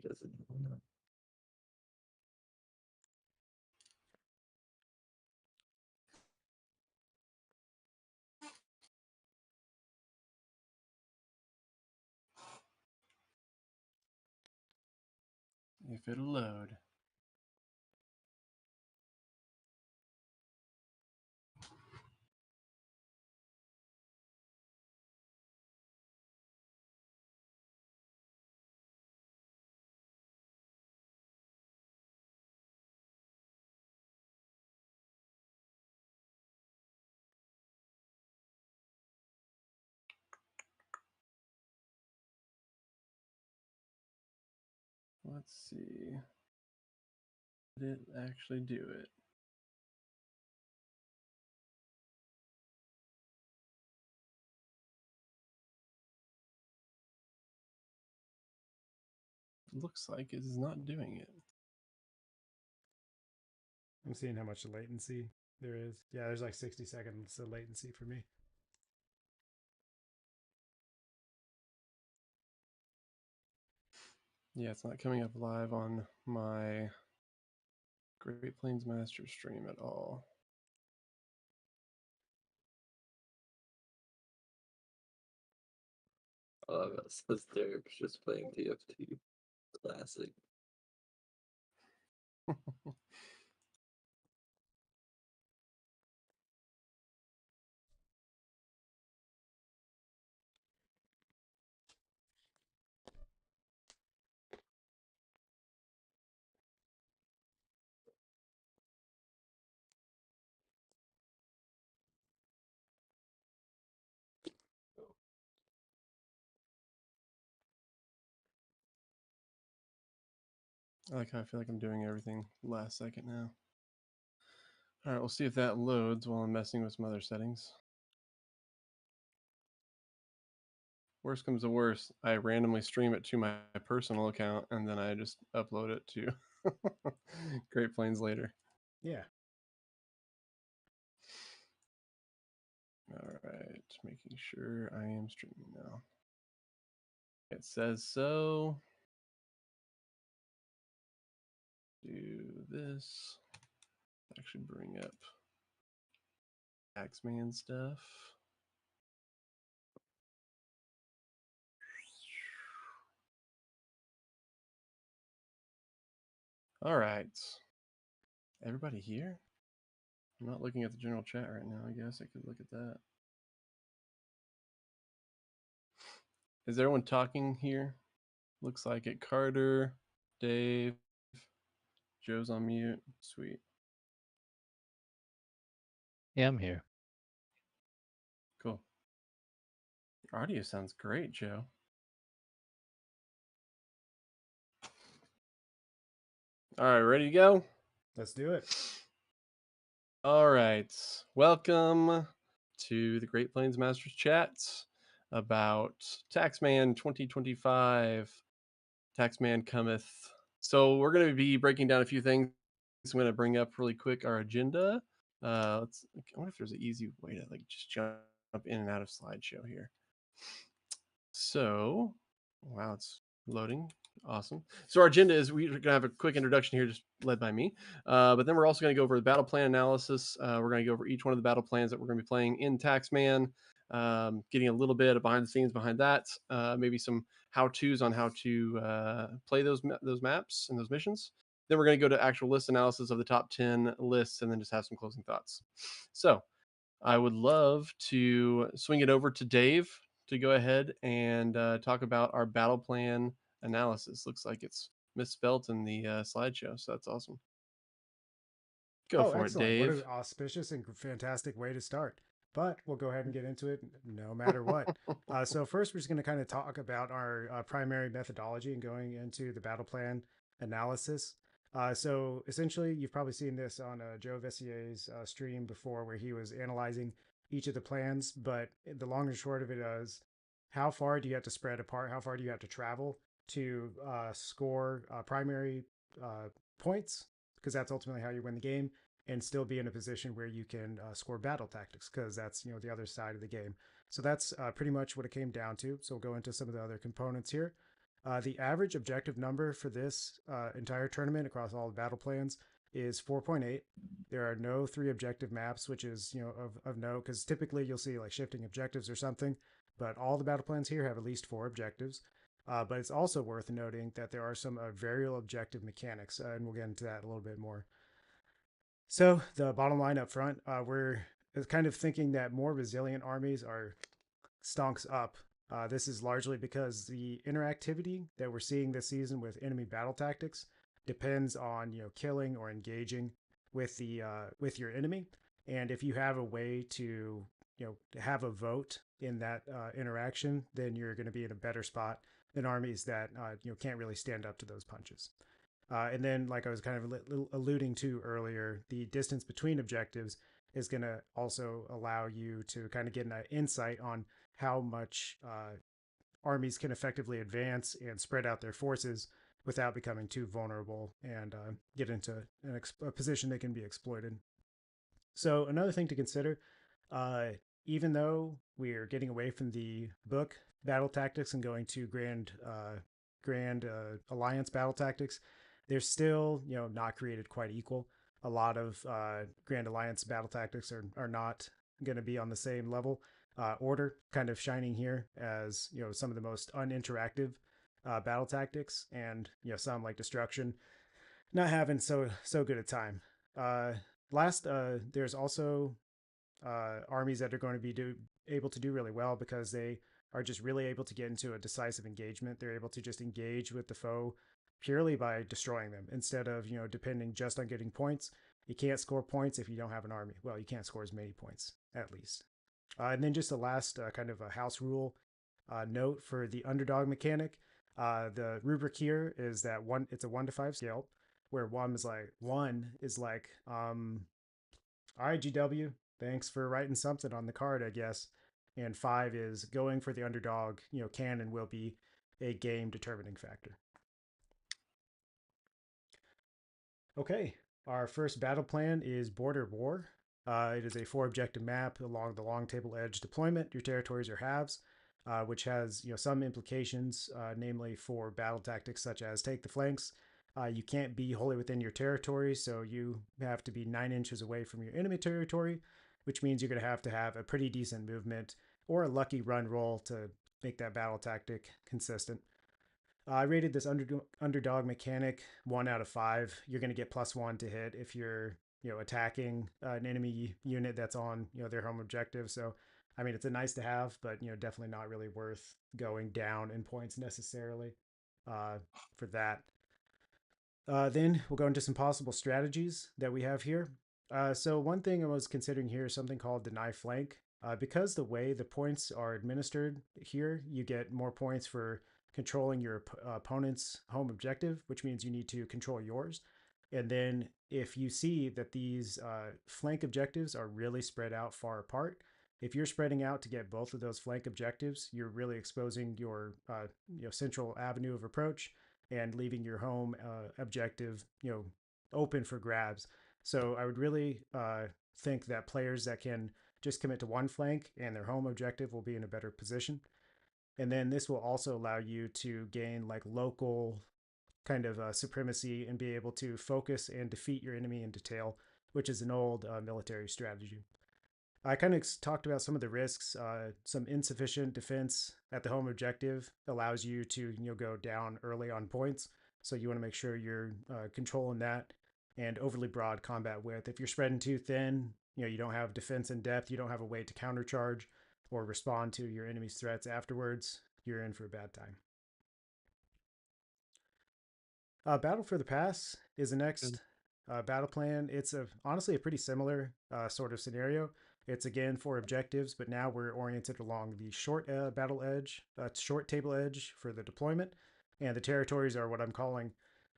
doesn't know. If it'll load. Let's see. Did it actually do it? Looks like it is not doing it. I'm seeing how much latency there is. Yeah, there's like 60 seconds of latency for me. Yeah, it's not coming up live on my Great Plains Master stream at all. Oh, says Derek's just playing TFT. Classic. I like how I feel like I'm doing everything last second now. All right, we'll see if that loads while I'm messing with some other settings. Worst comes to worst, I randomly stream it to my personal account and then I just upload it to Great Plains later. Yeah. All right, making sure I am streaming now. It says so. Do this. Actually bring up Taxman stuff. All right. Everybody here? I'm not looking at the general chat right now. I guess I could look at that. Is everyone talking here? Looks like it. Carter, Dave, Joe's on mute. Sweet. Yeah, I'm here. Cool. Your audio sounds great, Joe. All right, ready to go? Let's do it. All right. Welcome to the Great Plains Masters Chats about Taxman 2025. Taxman Cometh. So we're going to be breaking down a few things. I'm going to bring up really quick our agenda. I wonder if there's an easy way to like just jump in and out of slideshow here. So, wow, it's loading. Awesome. So our agenda is we're going to have a quick introduction here, just led by me. But then we're also going to go over the battle plan analysis. We're going to go over each one of the battle plans that we're going to be playing in Taxman, getting a little bit of behind the scenes behind that, maybe some how-tos on how to play those maps and those missions. Then we're going to go to actual list analysis of the top 10 lists and then just have some closing thoughts. So I would love to swing it over to Dave to go ahead and talk about our battle plan analysis. Looks like it's misspelt in the slideshow, so that's awesome. Go for excellent. it, Dave. What an auspicious and fantastic way to start. But we'll go ahead and get into it no matter what. So first, we're just going to kind of talk about our primary methodology and going into the battle plan analysis. So essentially, you've probably seen this on Joe Vessier's stream before where he was analyzing each of the plans. But the long and short of it is, how far do you have to spread apart? How far do you have to travel to score primary points? Because that's ultimately how you win the game and still be in a position where you can score battle tactics, because that's the other side of the game. So that's pretty much what it came down to. So we'll go into some of the other components here. The average objective number for this entire tournament across all the battle plans is 4.8. There are no 3 objective maps, which is of note, because typically you'll see like shifting objectives or something, but all the battle plans here have at least 4 objectives. But it's also worth noting that there are some variable objective mechanics, and we'll get into that a little bit more. So the bottom line up front, we're kind of thinking that more resilient armies are stonks up. This is largely because the interactivity that we're seeing this season with enemy battle tactics depends on killing or engaging with the with your enemy, and if you have a way to have a vote in that interaction, then you're going to be in a better spot than armies that can't really stand up to those punches. And then, like I was kind of alluding to earlier, the distance between objectives is going to also allow you to kind of get an insight on how much armies can effectively advance and spread out their forces without becoming too vulnerable and get into a position they can be exploited. So another thing to consider, even though we're getting away from the book battle tactics and going to grand alliance battle tactics, they're still not created quite equal. A lot of grand alliance battle tactics are not going to be on the same level. Order kind of shining here as some of the most uninteractive battle tactics, and some like destruction not having so good a time. There's also armies that are going to be able to do really well because they are just really able to get into a decisive engagement. They're able to just engage with the foe purely by destroying them instead of depending just on getting points. You can't score points if you don't have an army. Well, you can't score as many points at least. And then just the last kind of a house rule note for the underdog mechanic. The rubric here is that it's a 1 to 5 scale, where one is like all right, GW, thanks for writing something on the card, I guess. And 5 is going for the underdog, can and will be a game determining factor. Okay, our first battle plan is Border War. It is a 4 objective map along the long table edge deployment. Your territories are halves, which has some implications, namely for battle tactics such as take the flanks. You can't be wholly within your territory, so you have to be 9 inches away from your enemy territory, which means you're going to have a pretty decent movement or a lucky run roll to make that battle tactic consistent. I rated this underdog mechanic 1 out of 5. You're going to get +1 to hit if you're attacking an enemy unit that's on their home objective. So I mean, it's a nice to have, but definitely not really worth going down in points necessarily for that. Then we'll go into some possible strategies that we have here. So one thing I was considering here is something called deny flank. Because the way the points are administered here, you get more points for controlling your opponent's home objective, which means you need to control yours. And then if you see that these flank objectives are really spread out far apart, if you're spreading out to get both of those flank objectives, you're really exposing your central avenue of approach and leaving your home objective open for grabs. So I would really think that players that can just commit to one flank and their home objective will be in a better position. And then this will also allow you to gain like local kind of supremacy and be able to focus and defeat your enemy in detail, which is an old military strategy. I kind of talked about some of the risks. Some insufficient defense at the home objective allows you to go down early on points. So you want to make sure you're controlling that. And overly broad combat width. If you're spreading too thin, you don't have defense in depth, you don't have a way to countercharge or respond to your enemy's threats afterwards, you're in for a bad time. Battle for the Pass is the next battle plan. It's honestly a pretty similar sort of scenario. It's again 4 objectives, but now we're oriented along the short battle edge, short table edge for the deployment. And the territories are what I'm calling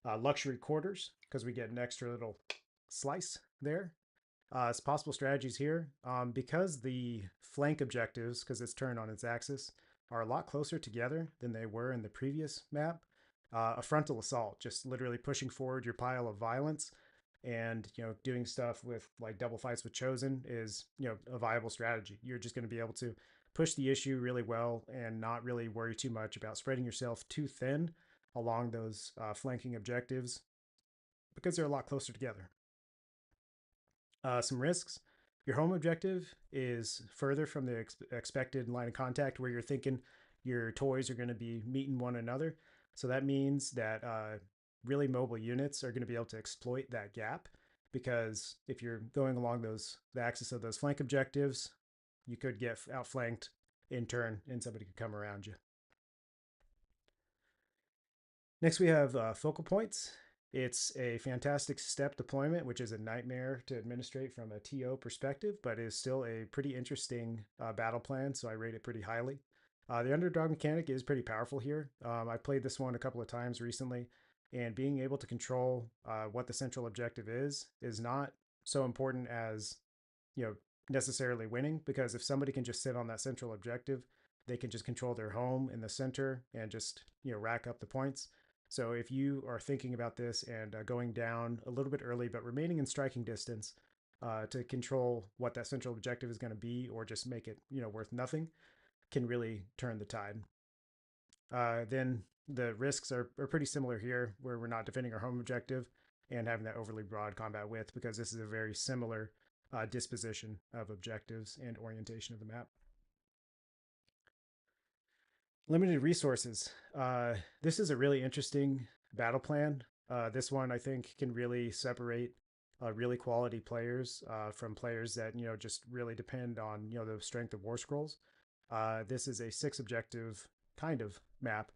luxury quarters, because we get an extra little slice there. It's possible strategies here. Because the flank objectives, because it's turned on its axis, are a lot closer together than they were in the previous map. A frontal assault, just literally pushing forward your pile of violence and doing stuff with like double fights with chosen is a viable strategy. You're just going to be able to push the issue really well and not really worry too much about spreading yourself too thin along those flanking objectives because they're a lot closer together. Some risks. Your home objective is further from the expected line of contact where you're thinking your toys are going to be meeting one another. So that means that really mobile units are going to be able to exploit that gap, because if you're going along the axis of those flank objectives, you could get outflanked in turn and somebody could come around you. Next, we have focal points. It's a fantastic step deployment, which is a nightmare to administrate from a TO perspective, but is still a pretty interesting battle plan, so I rate it pretty highly. The underdog mechanic is pretty powerful here. I played this one a couple of times recently, and being able to control what the central objective is not so important as, necessarily winning, because if somebody can just sit on that central objective, they can just control their home in the center and just, rack up the points. So if you are thinking about this and going down a little bit early, but remaining in striking distance to control what that central objective is going to be, or just make it, worth nothing, can really turn the tide. Then the risks are pretty similar here, where we're not defending our home objective and having that overly broad combat width, because this is a very similar disposition of objectives and orientation of the map. Limited resources. This is a really interesting battle plan. This one, I think, can really separate really quality players from players that, just really depend on, the strength of war scrolls. This is a 6 objective kind of map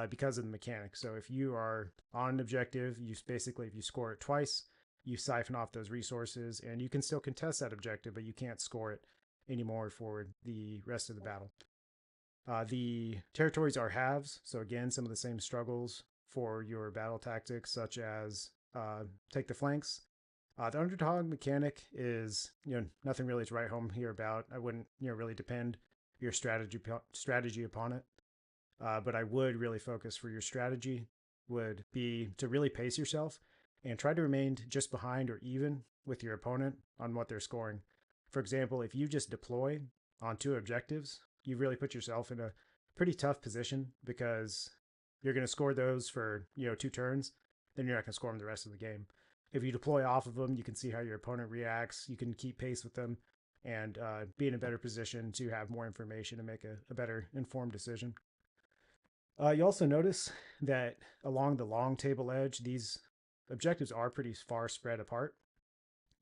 because of the mechanic. So if you are on an objective, if you score it twice, you siphon off those resources, and you can still contest that objective, but you can't score it anymore for the rest of the battle. The territories are halves, so again, some of the same struggles for your battle tactics, such as take the flanks. The underdog mechanic is, nothing really to write home here about. I wouldn't, really depend your strategy upon it. But I would really focus for your strategy would be to really pace yourself and try to remain just behind or even with your opponent on what they're scoring. For example, if you just deploy on 2 objectives, you really put yourself in a pretty tough position, because you're going to score those for 2 turns, then you're not going to score them the rest of the game. If you deploy off of them, you can see how your opponent reacts, you can keep pace with them, and be in a better position to have more information and make a better informed decision. You also notice that along the long table edge, these objectives are pretty far spread apart,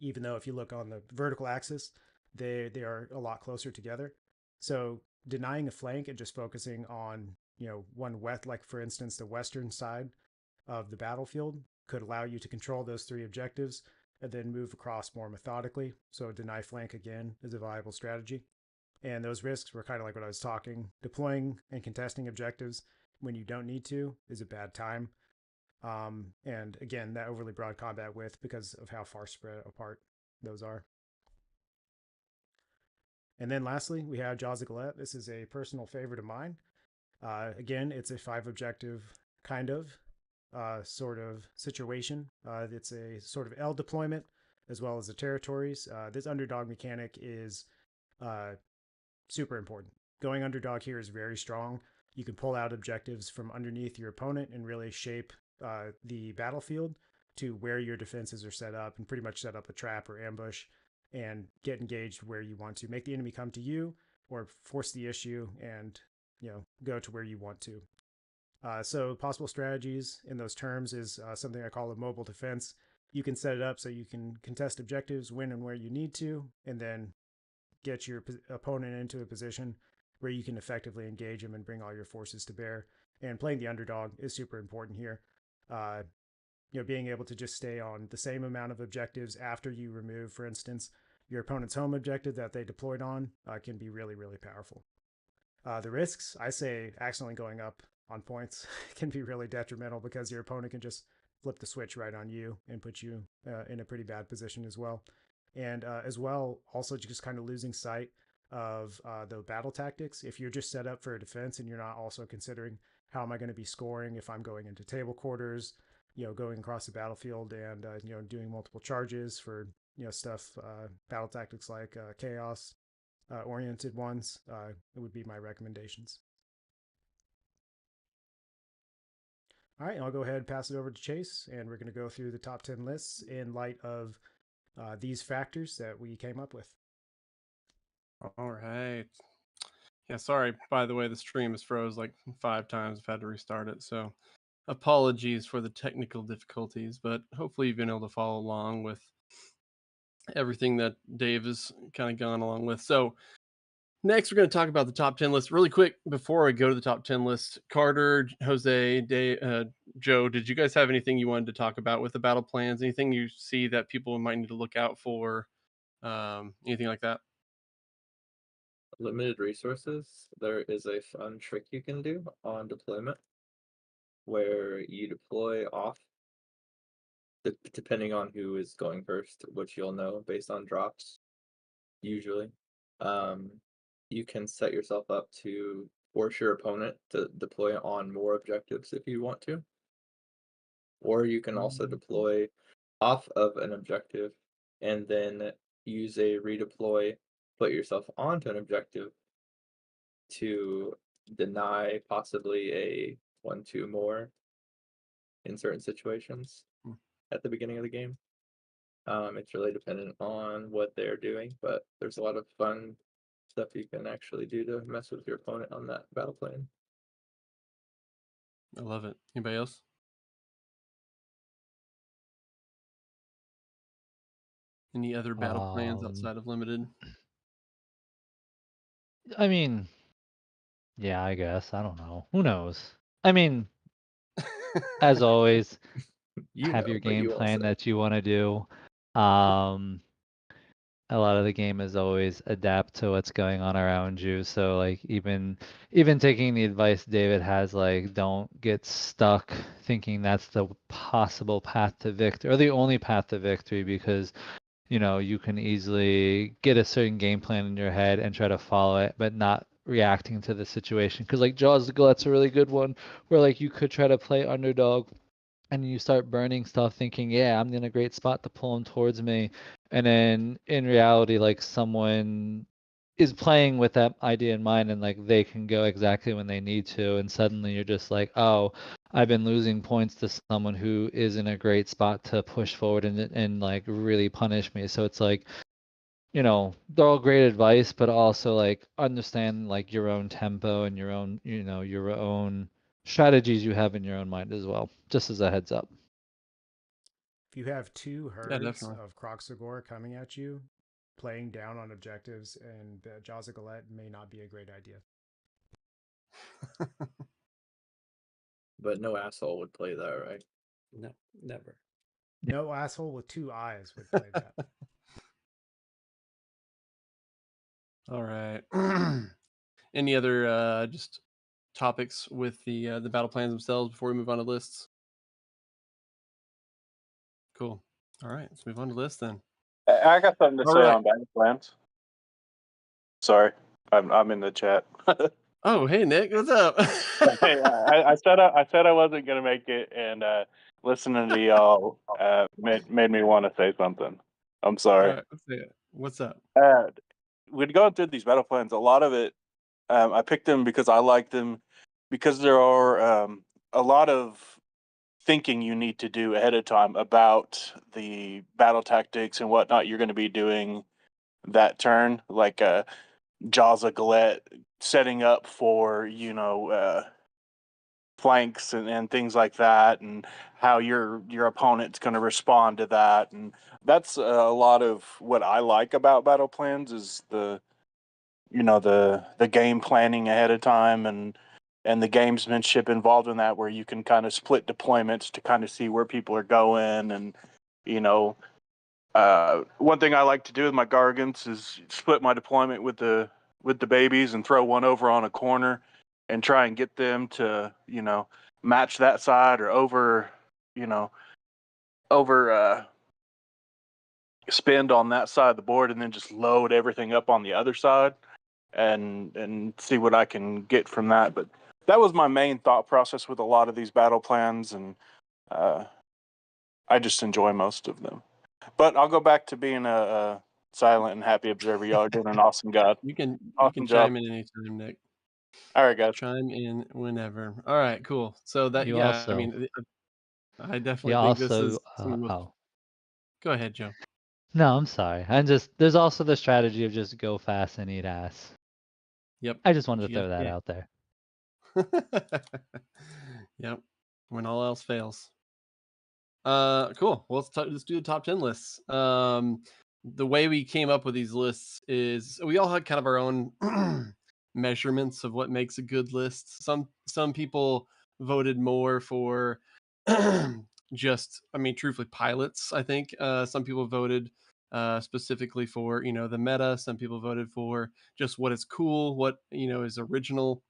even though if you look on the vertical axis, they are a lot closer together. So denying a flank and just focusing on, one west, like for instance, the western side of the battlefield, could allow you to control those 3 objectives and then move across more methodically. So deny flank again is a viable strategy. And those risks were kind of like what I was talking. Deploying and contesting objectives when you don't need to is a bad time. And again, that overly broad combat width, because of how far spread apart those are. And then lastly, we have Jaws of Galette. This is a personal favorite of mine. Again, it's a 5 objective kind of sort of situation. It's a sort of L deployment as well as the territories. This underdog mechanic is super important. Going underdog here is very strong. You can pull out objectives from underneath your opponent and really shape the battlefield to where your defenses are set up, and pretty much set up a trap or ambush and get engaged where you want to. Make the enemy come to you, or force the issue and, go to where you want to. So possible strategies in those terms is something I call a mobile defense. You can set it up so you can contest objectives when and where you need to, and then get your opponent into a position where you can effectively engage them and bring all your forces to bear. And playing the underdog is super important here. Being able to just stay on the same amount of objectives after you remove, for instance, your opponent's home objective that they deployed on can be really, really powerful. The risks, I say accidentally going up on points can be really detrimental, because your opponent can just flip the switch right on you and put you in a pretty bad position as well. And as well, also just kind of losing sight of the battle tactics. If you're just set up for a defense and you're not also considering how am I going to be scoring if I'm going into table quarters, going across the battlefield and, doing multiple charges for, stuff, battle tactics like chaos, oriented ones. It would be my recommendations. All right, I'll go ahead and pass it over to Chase, and we're going to go through the top 10 lists in light of these factors that we came up with. All right. Yeah, sorry. By the way, the stream has froze like 5 times. I've had to restart it. So apologies for the technical difficulties, but hopefully you've been able to follow along with everything that Dave has kind of gone along with. So next, we're going to talk about the top 10 list really quick before I go to the top 10 list. Carter, Jose, Dave, Joe, did you guys have anything you wanted to talk about with the battle plans? Anything you see that people might need to look out for? Anything like that? Limited resources. There is a fun trick you can do on deployment where you deploy off, depending on who is going first, which you'll know based on drops, usually. You can set yourself up to force your opponent to deploy on more objectives if you want to. Or you can also deploy off of an objective and then use a redeploy, put yourself onto an objective to deny possibly a 1-2 more in certain situations at the beginning of the game. It's really dependent on what they're doing, but there's a lot of fun stuff you can actually do to mess with your opponent on that battle plan. I love it. Anybody else? Any other battle plans outside of limited? I mean, yeah, I guess. I don't know. Who knows? I mean, as always, You have know, your but game you won't plan say. that you want to do. A lot of the game is always adapt to what's going on around you. So like even taking the advice David has, like don't get stuck thinking that's the possible path to victory or the only path to victory, because you know you can easily get a certain game plan in your head and try to follow it, but not reacting to the situation. Because like Jaws the Gullet's a really good one, where like you could try to play underdog and you start burning stuff thinking, yeah, I'm in a great spot to pull them towards me. And then in reality, like someone is playing with that idea in mind and like they can go exactly when they need to. And suddenly you're just like, oh, I've been losing points to someone who is in a great spot to push forward and like really punish me. So it's like, you know, they're all great advice, but also like understand like your own tempo and your own, you know, your own strategies you have in your own mind as well, just as a heads up. If you have two Yeah, herds definitely. of Croxagore coming at you, playing down on objectives and Jaws of Galette may not be a great idea. But no asshole would play that, right? No, never. No asshole with two eyes would play that. All right. Any other just topics with the battle plans themselves before we move on to lists? Cool. All right, let's move on to lists then. I got something to All say right. on battle plans. Sorry, I'm in the chat. Oh, hey Nick, what's up? Hey, I said I wasn't gonna make it, and listening to y'all made me want to say something. I'm All sorry. right, let's see it. What's up? When going through these battle plans, a lot of it, I picked them because I like them, because there are a lot of thinking you need to do ahead of time about the battle tactics and whatnot you're going to be doing that turn, like Jaws of Galette setting up for, you know, flanks and things like that, and how your opponent's going to respond to that. And that's a lot of what I like about battle plans, is the, you know, the game planning ahead of time, and the gamesmanship involved in that, where you can kind of split deployments to kind of see where people are going. And you know, one thing I like to do with my Gargants is split my deployment with the babies and throw one over on a corner and try and get them to, you know, match that side or over, you know, over spend on that side of the board, and then just load everything up on the other side and see what I can get from that. But that was my main thought process with a lot of these battle plans, and I just enjoy most of them. But I'll go back to being silent and happy observer. Y'all are doing an awesome job. You can Awesome job. chime in anytime, Nick. All right, guys. Chime in whenever. All right, cool. So that You I also, mean, I you definitely think this is also, some of the most. oh, Go ahead, Joe. no, I'm sorry. There's also the strategy of just go fast and eat ass. Yep. I just wanted to You throw got- that yeah. out there. Yep. When all else fails. Cool. Well, let's do the top 10 lists. The way we came up with these lists is we all had kind of our own measurements of what makes a good list. Some people voted more for just, I mean, truthfully, pilots. I think some people voted specifically for the meta. Some people voted for just what is cool, what is original.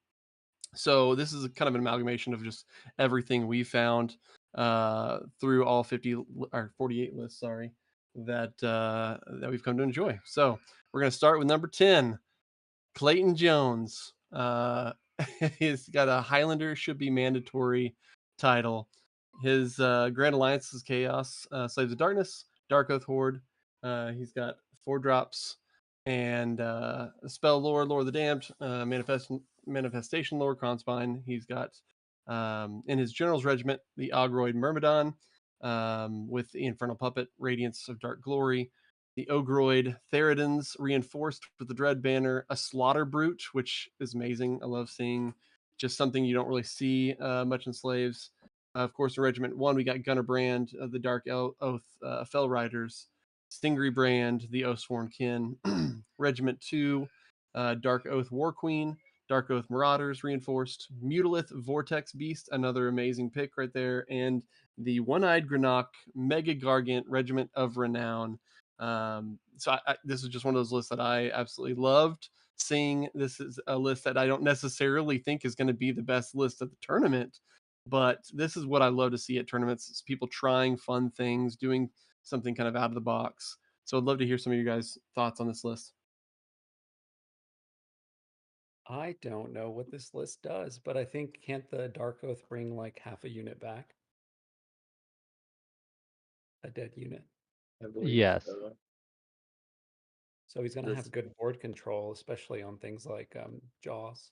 So this is a kind of an amalgamation of just everything we found through all 50 or 48 lists, sorry, that we've come to enjoy. So we're going to start with number 10, Clayton Jones. He's got a Highlander should be mandatory title. His Grand Alliance is Chaos, Slaves of Darkness, Dark Oath Horde. He's got 4 drops and Spell Lord, Lord of the Damned, Manifestation Lord, Kronspine. He's got in his General's Regiment the Ogroid Myrmidon with the Infernal Puppet, Radiance of Dark Glory, the Ogroid Theridans reinforced with the Dread Banner, a Slaughter Brute, which is amazing. I love seeing just something you don't really see much in Slaves. Of course, in Regiment 1, we got Gunner Brand, the Dark Oath Fell Riders, Stingray Brand, the Oathsworn Kin, Regiment 2, Dark Oath War Queen, Dark Oath Marauders reinforced, Mutalith Vortex Beast, another amazing pick right there, and the One-Eyed Granach Mega Gargant Regiment of Renown. So this is just one of those lists that I absolutely loved seeing. This is a list that I don't necessarily think is going to be the best list at the tournament, but this is what I love to see at tournaments. It's people trying fun things, doing something kind of out of the box. So I'd love to hear some of you guys' thoughts on this list. I don't know what this list does, but I think can't the Dark Oath bring like half a unit back? A dead unit. I believe Yes. so. So he's going to This- have good board control, especially on things like Jaws.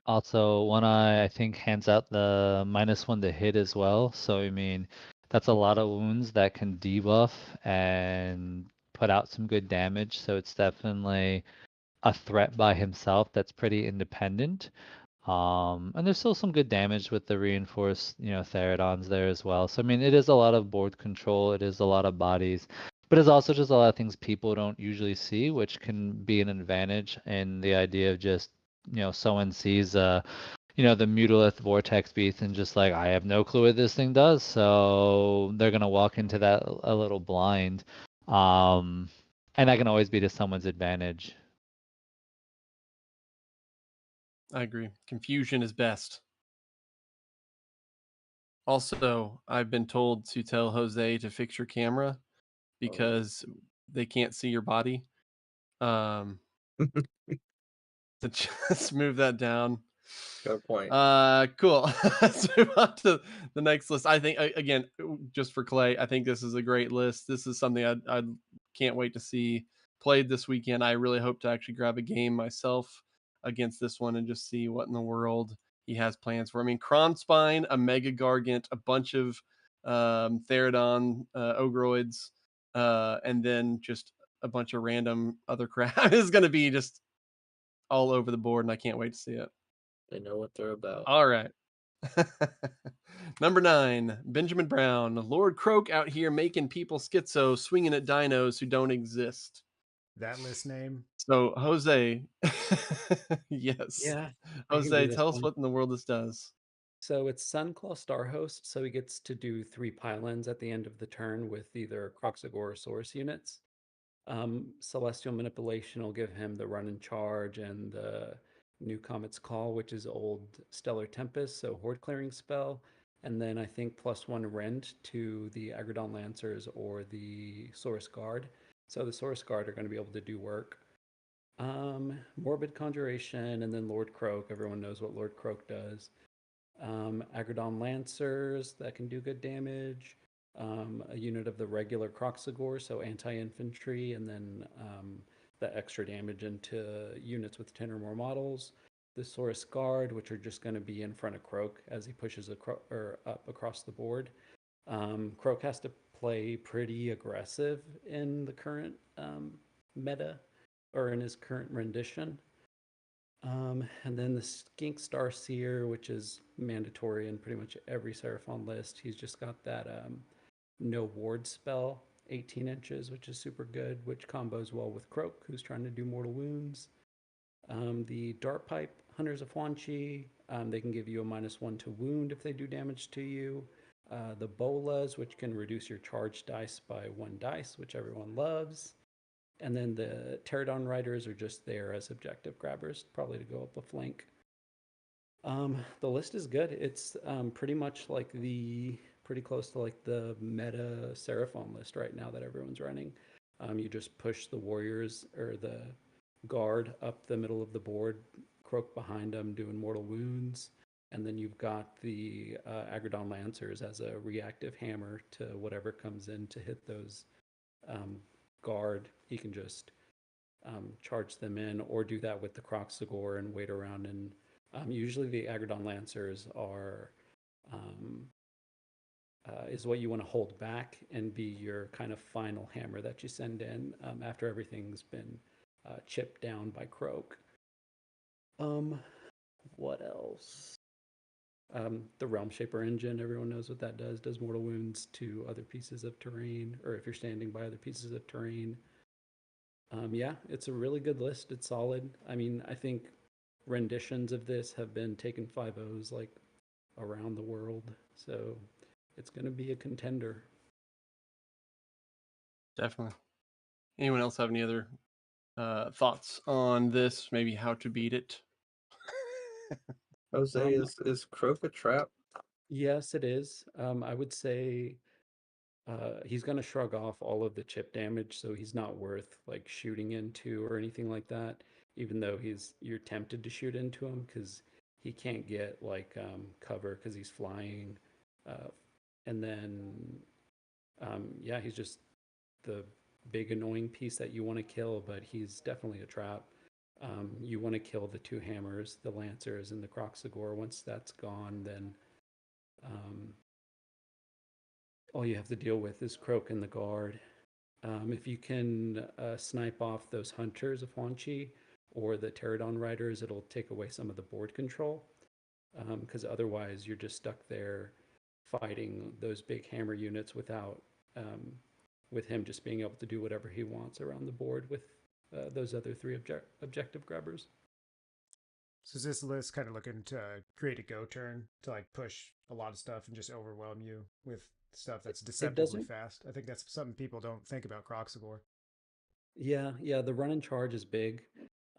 Also, One Eye, I think, hands out the -1 to hit as well. So, I mean, that's a lot of wounds that can debuff and put out some good damage. So it's definitely a threat by himself that's pretty independent. And there's still some good damage with the reinforced, Theridons there as well. So, I mean, it is a lot of board control. It is a lot of bodies. But it's also just a lot of things people don't usually see, which can be an advantage in the idea of just, someone sees the Mutalith Vortex Beast and just like, I have no clue what this thing does. So they're going to walk into that a little blind. And that can always be to someone's advantage. I agree. Confusion is best. Also, I've been told to tell Jose to fix your camera because they can't see your body. To just move that down. Got a point. Cool. Let's move on to the next list. I think again, just for Clay, I think this is a great list. This is something I can't wait to see played this weekend. I really hope to actually grab a game myself against this one and just see what in the world he has plans for. I mean, Kronspine, a Mega Gargant, a bunch of Theridon Ogroids, and then just a bunch of random other crap is going to be just all over the board, and I can't wait to see it. They know what they're about. All right. Number 9, Benjamin Brown. Lord Croak out here making people schizo, swinging at dinos who don't exist. That list name. So, Jose. Yes. Yeah, I can do Jose, this tell us one. what in the world this does. So it's Sunclaw Starhost, so he gets to do 3 pylons at the end of the turn with either Kroxigor or Saurus units. Celestial Manipulation will give him the run and charge and the New Comet's Call, which is old Stellar Tempest, so horde clearing spell. And then I think +1 rend to the Agrodon Lancers or the Saurus Guard. So the Saurus Guard are going to be able to do work. Morbid Conjuration, and then Lord Croak. Everyone knows what Lord Croak does. Agrodon Lancers that can do good damage. a unit of the regular Kroxigor, so anti-infantry, and then the extra damage into units with 10 or more models. The Saurus Guard, which are just going to be in front of Croak as he pushes up across the board. Croak has to play pretty aggressive in the current meta, or in his current rendition. And then the Skink Starseer, which is mandatory in pretty much every Seraphon list. He's just got that no ward spell, 18 inches, which is super good, which combos well with Croak, who's trying to do mortal wounds. The Dart Pipe Hunters of Huanchi, they can give you a -1 to wound if they do damage to you. The Bolas, which can reduce your charge dice by 1 dice, which everyone loves. And then the Pterodon Riders are just there as objective grabbers, probably to go up a flank. The list is good. It's pretty much like pretty close to like the meta Seraphon list right now that everyone's running. You just push the warriors or the guard up the middle of the board, Croak behind them doing mortal wounds, and then you've got the Agrodon Lancers as a reactive hammer to whatever comes in to hit those guard. He can just charge them in, or do that with the Kroxigor and wait around. And usually the Agrodon Lancers are is what you want to hold back and be your kind of final hammer that you send in after everything's been chipped down by Croak. What else? The Realm Shaper engine, everyone knows what that does mortal wounds to other pieces of terrain, or if you're standing by other pieces of terrain. Yeah, it's a really good list. It's solid. I mean, I think renditions of this have been taken 5-0s like around the world, so it's going to be a contender. Definitely. Anyone else have any other thoughts on this? Maybe how to beat it? Jose, is Croak a trap? Yes, it is. I would say he's going to shrug off all of the chip damage, so he's not worth like shooting into or anything like that. Even though you're tempted to shoot into him because he can't get like cover because he's flying, and then yeah, he's just the big annoying piece that you want to kill. But he's definitely a trap. You want to kill the 2 hammers, the Lancers, and the Kroxigor. Once that's gone, then all you have to deal with is Croak and the guard. If you can snipe off those Hunters of Huanchi or the Pterodon Riders, it'll take away some of the board control. Because otherwise, you're just stuck there fighting those big hammer units without, with him just being able to do whatever he wants around the board with those other 3 objective grabbers. So is this list kind of looking to create a go turn to like push a lot of stuff and just overwhelm you with stuff that's deceptively fast? I think that's something people don't think about Kroxigor. Yeah, the run and charge is big.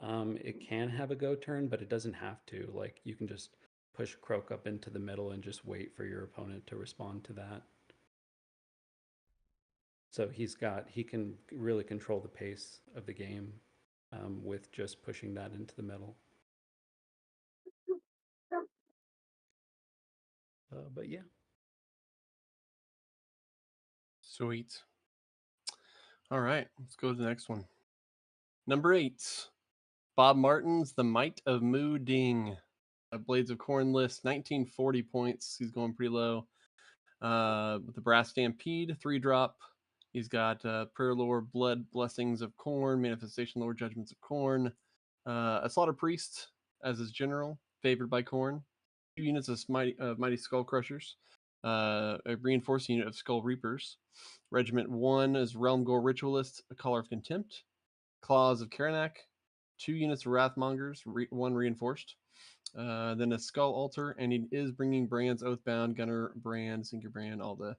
It can have a go turn, but it doesn't have to. Like you can just push Croak up into the middle and just wait for your opponent to respond to that. So he can really control the pace of the game with just pushing that into the middle. But yeah. Sweet. All right, let's go to the next one. Number 8, Bob Martin's The Might of Mu Ding. Blades of Corn list, 1940 points. He's going pretty low. With the Brass Stampede, 3-drop. He's got Prayer Lord, Blood Blessings of Corn, Manifestation Lord, Judgments of Corn. A Slaughter Priest as his general, favored by Corn. 2 units of Mighty Skull Crushers. A reinforced unit of Skull Reapers. Regiment 1 is Realm Gore Ritualist, a Caller of Contempt. Claws of Karanak. 2 units of Wrathmongers, 1 reinforced. Then a Skull Altar, and he is bringing Brand's Oathbound, Gunner Brand, Sinker Brand, all the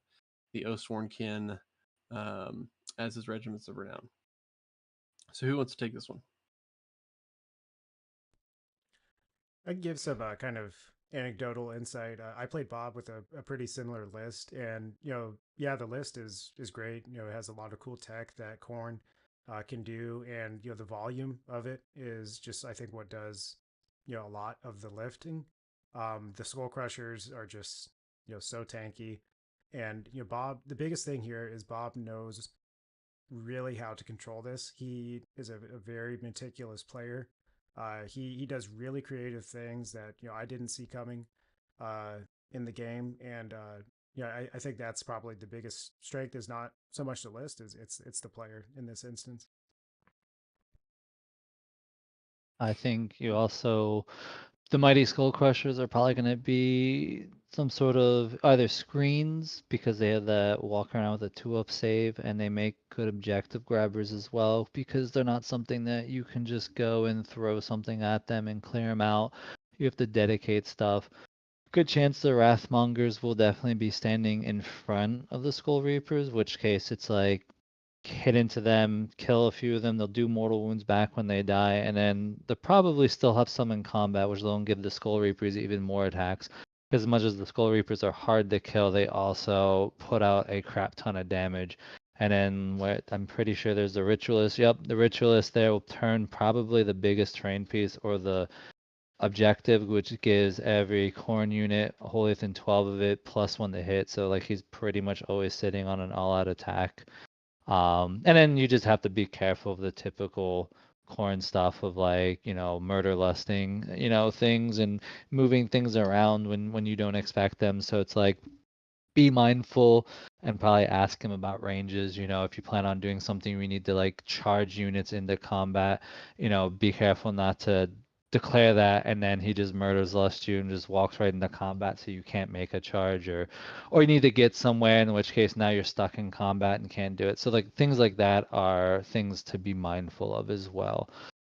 Oathsworn kin as his regiments of renown. So who wants to take this one? I can give some kind of anecdotal insight. I played Bob with a pretty similar list, and yeah, the list is great. It has a lot of cool tech that Corn can do, and the volume of it is just, I think, what does a lot of the lifting. The Skull Crushers are just so tanky. And Bob, the biggest thing here is Bob knows really how to control this. He is a very meticulous player. He does really creative things that I didn't see coming in the game, and I think that's probably the biggest strength. Is not so much the list, is it's the player in this instance. I think you also, the Mighty Skull Crushers are probably going to be some sort of either screens because they have that walk around with a 2-up save, and they make good objective grabbers as well because they're not something that you can just go and throw something at them and clear them out. You have to dedicate stuff. Good chance the Wrathmongers will definitely be standing in front of the Skull Reapers, which case it's like hit into them, kill a few of them, they'll do mortal wounds back when they die, and then they'll probably still have some in combat, which will give the Skull Reapers even more attacks. Because as much as the Skull Reapers are hard to kill, they also put out a crap ton of damage. And then I'm pretty sure there's the Ritualist. Yep, the Ritualist there will turn probably the biggest train piece or the objective, which gives every Corn unit a whole within 12 of it +1 to hit. So like he's pretty much always sitting on an all-out attack. And then you just have to be careful of the typical Corn stuff of like, murder lusting, things and moving things around when you don't expect them. So it's like be mindful and probably ask him about ranges. If you plan on doing something, we need to like charge units into combat, be careful not to declare that and then he just murders lust you and just walks right into combat so you can't make a charge, or you need to get somewhere, in which case now you're stuck in combat and can't do it. So like things like that are things to be mindful of as well.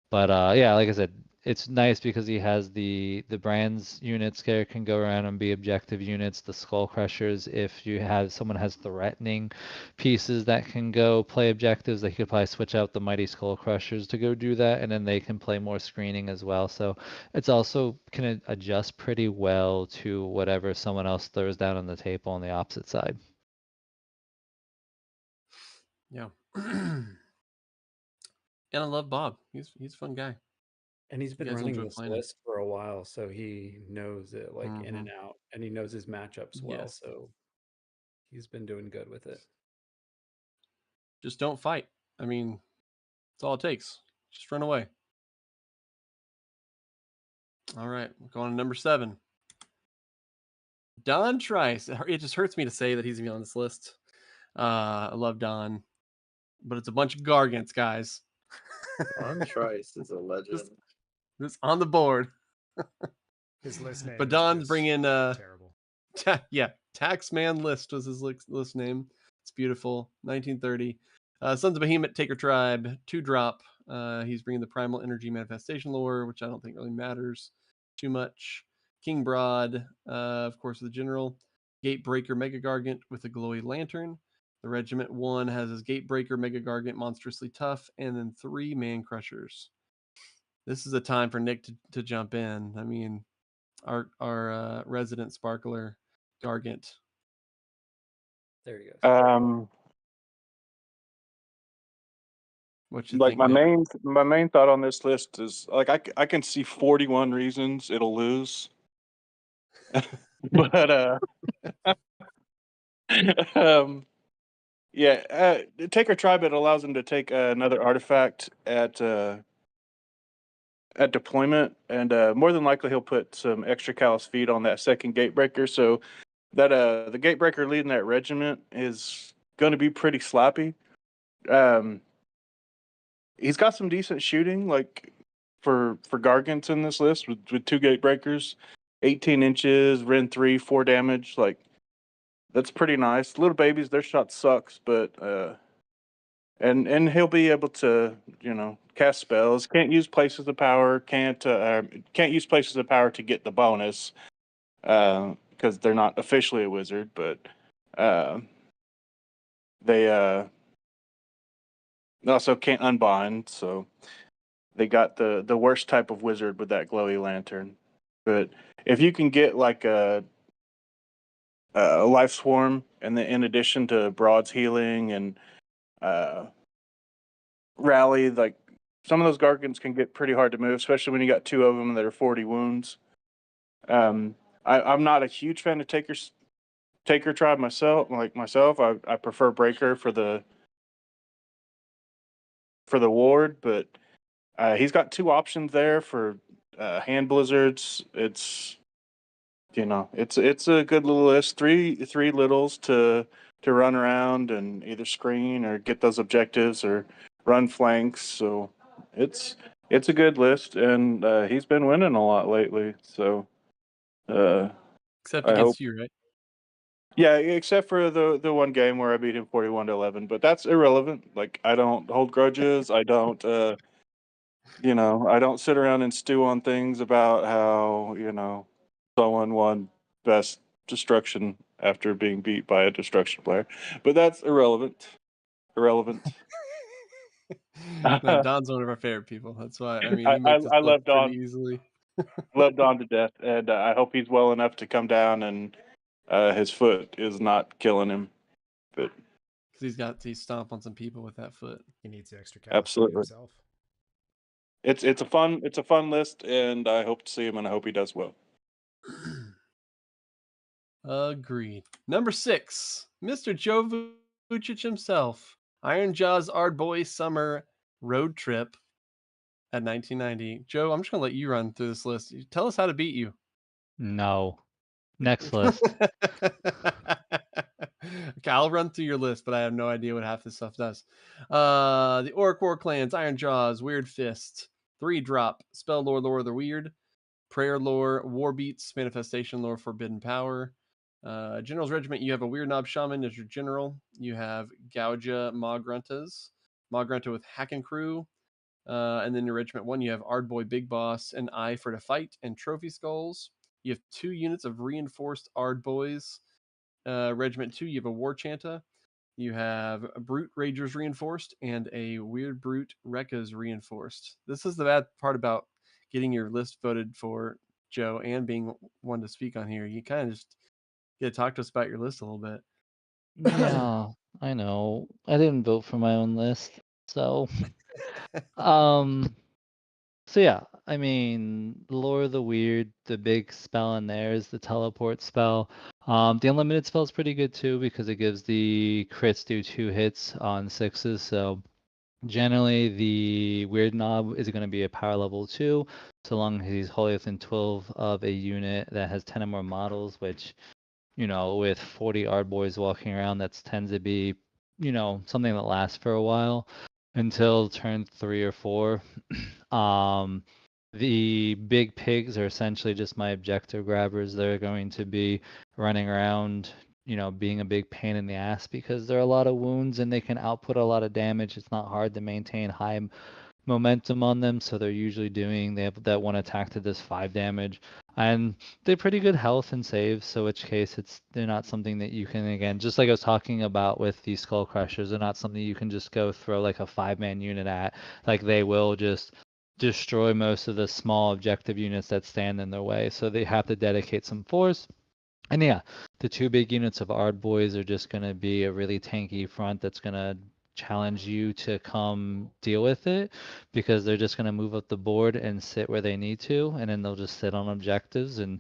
But yeah, like I said, it's nice because he has the brands units there can go around and be objective units. The Skull Crushers, if you have someone has threatening pieces that can go play objectives, they could probably switch out the Mighty Skull Crushers to go do that, and then they can play more screening as well. So it's also can adjust pretty well to whatever someone else throws down on the table on the opposite side. Yeah. And I love Bob. He's a fun guy. And he's been guys will running enjoy this playing it. list for a while, so he knows it like in and out, and he knows his matchups well. Yes. So he's been doing good with it. Just don't fight. I mean, that's all it takes. Just run away. All right, we're going to number 7. Don Trice. It just hurts me to say that he's gonna be on this list. I love Don, but it's a bunch of Gargants, guys. Don Trice is a legend. Just on the board. His list name But is Don's just bringing terrible. Taxman List was his list name. It's beautiful. 1930. Sons of Behemoth, Taker Tribe, 2-drop. He's bringing the Primal Energy Manifestation lore, which I don't think really matters too much. King Broad, of course, the General. Gatebreaker Mega Gargant with a glowy lantern. The Regiment 1 has his Gatebreaker Mega Gargant, monstrously tough, and then 3 Man Crushers. This is a time for Nick to jump in. I mean, our resident sparkler Gargant. There he goes. What you Like think, my Nick? main thought on this list is like I can see 41 reasons it'll lose, but yeah, Taker Tribe, it allows them to take another artifact at deployment, and more than likely he'll put some extra callous feet on that second Gatebreaker, so that the Gatebreaker leading that regiment is going to be pretty slappy. He's got some decent shooting, like for Gargants in this list with 2 Gatebreakers, 18 inches, Ren 3, 4 damage. Like that's pretty nice. Little babies, their shot sucks, but and he'll be able to cast spells. Can't use places of power. Can't use places of power to get the bonus because they're not officially a wizard, but they also can't unbind, so they got the worst type of wizard with that glowy lantern. But if you can get like a life swarm, and then in addition to Broad's healing and rally, like some of those Gargants can get pretty hard to move, especially when you got 2 of them that are 40 wounds. I'm not a huge fan of Taker tribe myself, I prefer Breaker for the ward, but he's got two options there for hand blizzards. It's it's a good little list. Three littles to run around and either screen or get those objectives or run flanks. So it's a good list, and he's been winning a lot lately. So Except I hope. against you, right? Yeah, except for the one game where I beat him 41-11, but that's irrelevant. Like, I don't hold grudges. I don't I don't sit around and stew on things about how, someone won best destruction after being beat by a destruction player. But that's irrelevant. Irrelevant. No, I, Don's one of our favorite people. That's why. I mean, he I makes us I look love pretty Don. easily Love Don to death, and I hope he's well enough to come down and his foot is not killing him. But because he's stomp on some people with that foot. He needs the extra caliber absolutely. himself. It's a fun list, and I hope to see him, and I hope he does well. Agreed. Number 6, Mr. Joe Vucic himself. Iron Jaws Ardboy Summer Road Trip at 1990. Joe, I'm just gonna let you run through this list. Tell us how to beat you. No. Next list. Okay, I'll run through your list, but I have no idea what half this stuff does. The Orc War Clans, Iron Jaws, Weird Fist, 3-drop, Spell Lore of the Weird, Prayer Lore, War Beats, Manifestation Lore, Forbidden Power. General's Regiment, you have a Weird Knob Shaman as your general. You have Gauja Magruntas, Magrunta with Hack and Crew. And then your Regiment 1, you have Ardboy Big Boss, an Eye for to Fight, and Trophy Skulls. You have 2 units of reinforced Ardboys. Regiment 2, you have a War Chanta. You have a Brute Ragers reinforced and a Weird Brute Rekkas reinforced. This is the bad part about getting your list voted for, Joe, and being one to speak on here. You kind of just get to talk to us about your list a little bit. Yeah, I know. I didn't vote for my own list. So um so yeah, I mean, Lore of the Weird, the big spell in there is the teleport spell. The unlimited spell is pretty good too because it gives the crits do 2 hits on 6s. So generally the Weird Knob is going to be a power level 2, so long as he's wholly within 12 of a unit that has 10 or more models, which, with 40 Ardboys walking around, that tends to be, something that lasts for a while until turn 3 or 4. The big pigs are essentially just my objective grabbers. They're going to be running around, being a big pain in the ass because there are a lot of wounds and they can output a lot of damage. It's not hard to maintain high momentum on them, so they have that one attack that does 5 damage. And they're pretty good health and saves, so which case they're not something that you can, again, just like I was talking about with these Skull Crushers, they're not something you can just go throw like a 5-man unit at. Like, they will just destroy most of the small objective units that stand in their way, so they have to dedicate some force. And yeah, the 2 big units of Ardboys are just going to be a really tanky front that's going to challenge you to come deal with it, because they're just going to move up the board and sit where they need to, and then they'll just sit on objectives and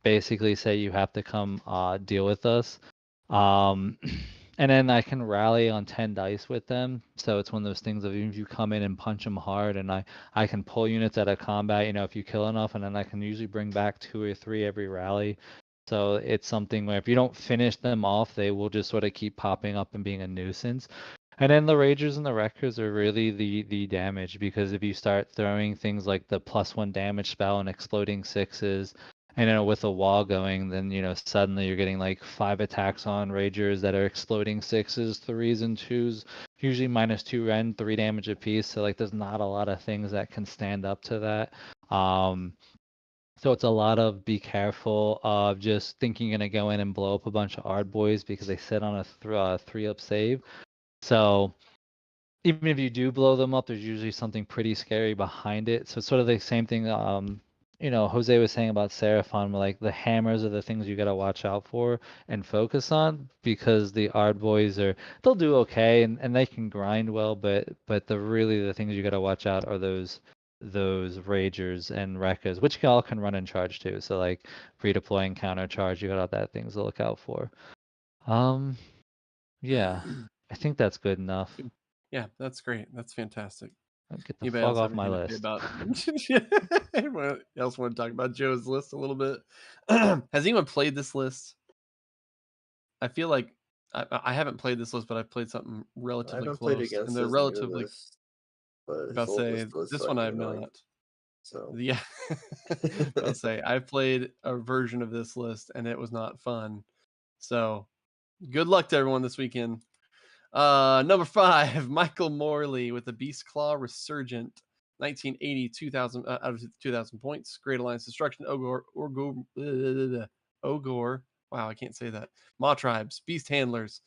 basically say you have to come deal with us. And then I can rally on 10 dice with them, so it's one of those things of even if you come in and punch them hard, and I can pull units out of combat, if you kill enough, and then I can usually bring back 2 or 3 every rally. So it's something where if you don't finish them off, they will just sort of keep popping up and being a nuisance. And then the Ragers and the Wreckers are really the damage, because if you start throwing things like the +1 damage spell and exploding 6s, and with a wall going, then suddenly you're getting like 5 attacks on Ragers that are exploding 6s, 3s, and 2s, usually -2 Ren, 3 damage apiece. So like there's not a lot of things that can stand up to that. So it's a lot of be careful of just thinking you're gonna go in and blow up a bunch of Ardboys because they sit on a 3-up save. So even if you do blow them up, there's usually something pretty scary behind it. So it's sort of the same thing, Jose was saying about Seraphon, where like the hammers are the things you gotta watch out for and focus on, because the Ardboys they'll do okay and they can grind well, but the things you gotta watch out are those those Ragers and Wreckers, which all can run and charge too. So like redeploying counter charge, you got all that things to look out for. Yeah, I think that's good enough. Yeah, that's great. That's fantastic. Get the Anybody fuck else have off my anything to say list. about? Anyone else want to talk about Joe's list a little bit? Has anyone played this list? I feel like I haven't played this list, but I've played something I relatively haven't played close, and against they're his new relatively. list, but his About to old say list was this one I have fucking annoying. not. So Yeah, I'll say I played a version of this list, and it was not fun. So, good luck to everyone this weekend. Number 5, Michael Morley with the Beast Claw Resurgent, 1980, 2000 out of 2,000 points. Great Alliance Destruction, Ogre. Wow, I can't say that. Maw Tribes, Beast Handlers,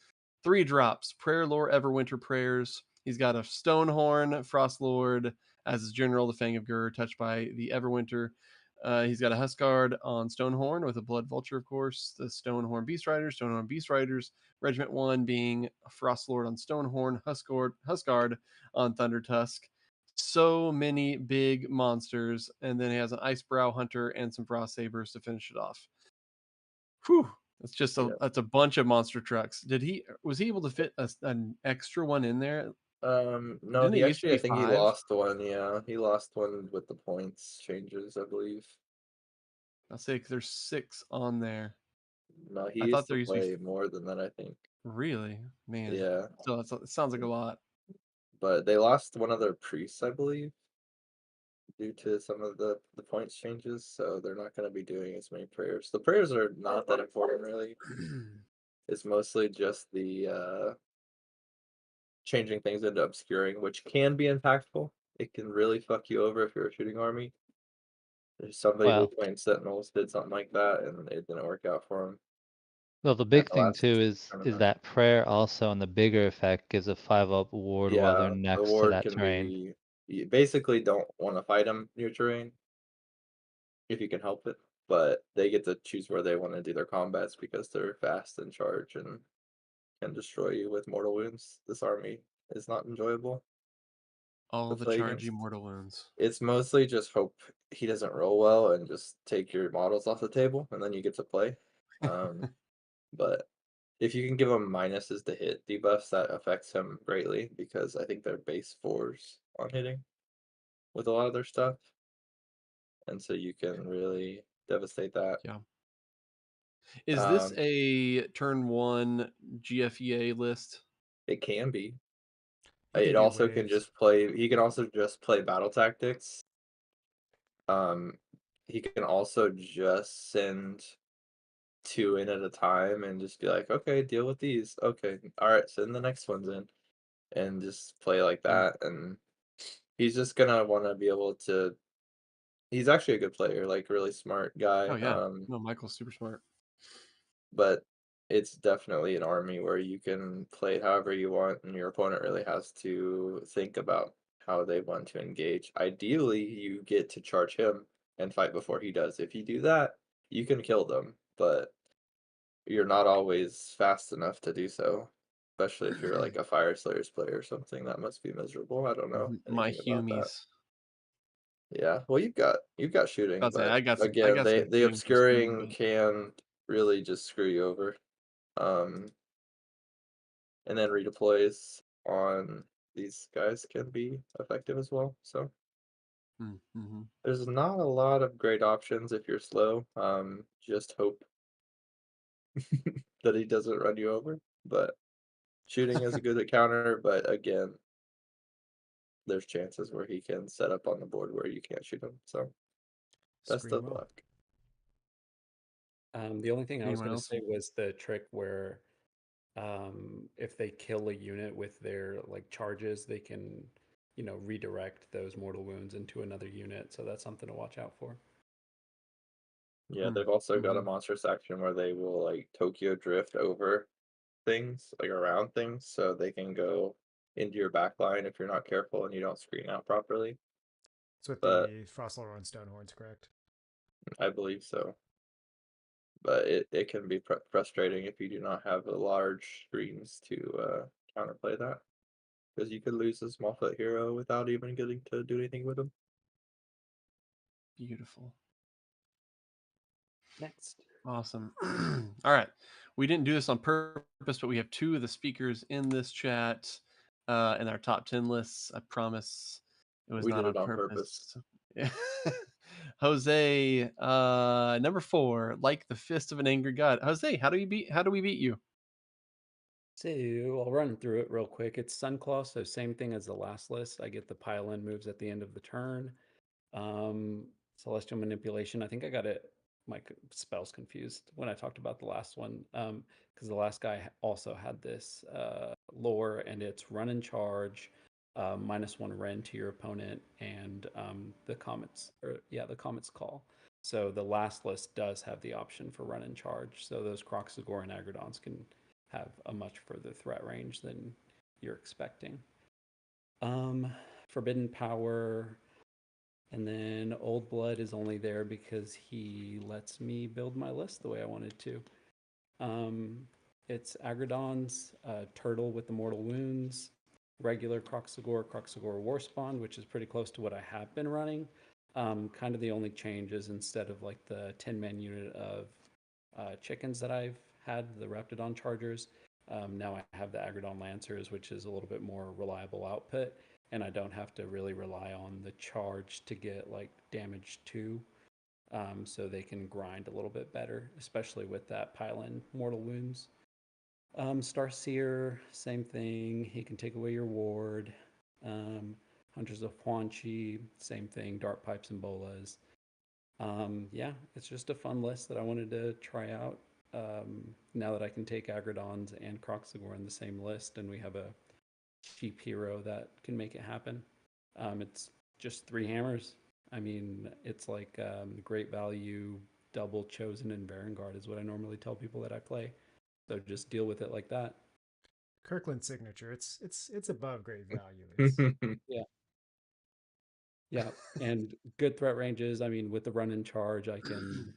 3 drops, Prayer Lore, Everwinter Prayers. He's got a Stonehorn, Frost Lord as his general, the Fang of Gur, touched by the Everwinter. He's got a Huskard on Stonehorn with a Blood Vulture, of course. The Stonehorn Beast Riders. Regiment 1 being Frostlord on Stonehorn, Huskard on Thunder Tusk. So many big monsters, and then he has an Icebrow Hunter and some Frost Sabers to finish it off. Whew, that's a bunch of monster trucks. Was he able to fit an extra one in there? no, Didn't it he used to actually, I be think he 5? lost one. Yeah, he lost one with the points changes, I believe. I'll say 'cause there's 6 on there. No, he I thought used there to used to be play more than that, I think. really, man. Yeah, So it sounds like a lot. but they lost one of their priests, I believe, due to some of the points changes. So they're not going to be doing as many prayers. The prayers are not that important, really. It's mostly just the changing things into obscuring, which can be impactful. It can really fuck you over if you're a shooting army. There's somebody who was Well, playing Sentinels did something like that, and it didn't work out for him well, the at big the thing last too is tournament. that prayer also in the bigger effect gives a 5-up ward while they're Yeah, the next to ward that can terrain. be. You basically don't want to fight them near terrain if you can help it, but they get to choose where they want to do their combats because they're fast and charge and can destroy you with mortal wounds. This army is not enjoyable All to the play chargy against. mortal wounds. It's mostly just hope he doesn't roll well and just take your models off the table, and then you get to play. But if you can give him minuses to hit debuffs, that affects him greatly because I think they're base 4s on hitting with a lot of their stuff, and so you can really devastate that. Yeah. Is this Um, a turn 1 GFEA list? it can be. He can It do also can waves. just play. He can also just play battle tactics. Um, he can also just send 2 in at a time and just be like, okay, deal with these. Okay, all right, send the next ones in, and just play like Mm. that. And he's just gonna want to be able to. He's actually a good player, like really smart guy. Oh yeah. No, Michael's super smart. But it's definitely an army where you can play it however you want, and your opponent really has to think about how they want to engage. Ideally, you get to charge him and fight before he does. If you do that, you can kill them, but you're not always fast enough to do so. Especially if you're like a Fire Slayers player or something, that must be miserable. I don't know My anything about that. Humies. Yeah, well, you've got shooting, I'll say but I again, got some the shooting from Steam, obscuring but can really just screw you over. Um, and then redeploys on these guys can be effective as well. So mm-hmm. there's not a lot of great options if you're slow. Just hope that he doesn't run you over. But shooting is a good counter, but again, there's chances where he can set up on the board where you can't shoot him. So best of Screamo. luck. The only thing I was Anyone going to else? say was the trick where if they kill a unit with their like charges, they can, redirect those mortal wounds into another unit. So that's something to watch out for. Yeah, they've also got a Mm-hmm. monster section where they will like Tokyo drift over things, like around things, so they can go into your back line if you're not careful and you don't screen out properly. It's with But the Frostlord on Stonehorns, correct? I believe so. But it can be frustrating if you do not have the large screens to counterplay that, because you could lose a small foot hero without even getting to do anything with him. Beautiful. Next. Awesome. All right. We didn't do this on purpose, but we have two of the speakers in this chat in our top 10 lists. I promise it was We not did it on on purpose. purpose. Jose, number 4, like the fist of an angry god. Jose, how do we beat you? So I'll run through it real quick. It's Sunclaw, so same thing as the last list. I get the pile-in moves at the end of the turn. Celestial Manipulation. I think I got my spells confused when I talked about the last one. Because the last guy also had this lore, and it's run and charge, -1 rend to your opponent, and the Comet's Call. So the last list does have the option for run and charge. So those Croxagore and Agrodons can have a much further threat range than you're expecting. Forbidden Power, and then Old Blood is only there because he lets me build my list the way I wanted to. It's Agrodons, Turtle with the Mortal Wounds, regular Croxagore Warspawn, which is pretty close to what I have been running. Kind of the only change is instead of like the 10-man unit of chickens that I've had, the Raptidon Chargers, now I have the Agrodon Lancers, which is a little bit more reliable output, and I don't have to really rely on the charge to get like damage 2. So they can grind a little bit better, especially with that pile-in Mortal Wounds. Starseer, same thing. He can take away your ward. Hunters of Huanchi, same thing. Dart Pipes and Bolas. Yeah, it's just a fun list that I wanted to try out. Now that I can take Agrodons and Croxagore in the same list, and we have a cheap hero that can make it happen. It's just 3 hammers. I mean, it's like great value, double Chosen and Varangard is what I normally tell people that I play. So just deal with it like that. Kirkland signature. It's above great value. It's Yeah. Yeah. And good threat ranges. I mean, with the run and charge, I can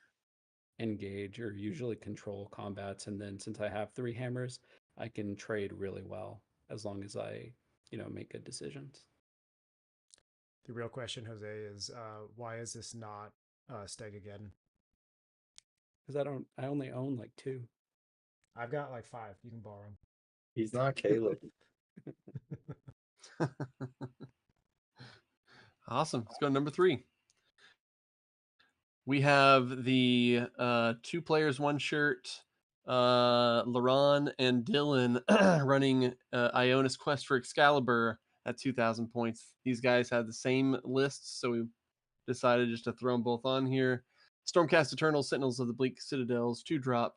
engage or usually control combats. And then since I have 3 hammers, I can trade really well as long as I, make good decisions. the real question, Jose, is why is this not Steg again? Because I only own like 2. I've got like 5. You can borrow them. He's not Caleb. Awesome. Let's go to number 3. We have the 2 players, 1 shirt, Laron and Dylan running Ionis Quest for Excalibur at 2,000 points. These guys had the same lists, so we decided just to throw them both on here. Stormcast Eternal, Sentinels of the Bleak Citadels, 2-drop.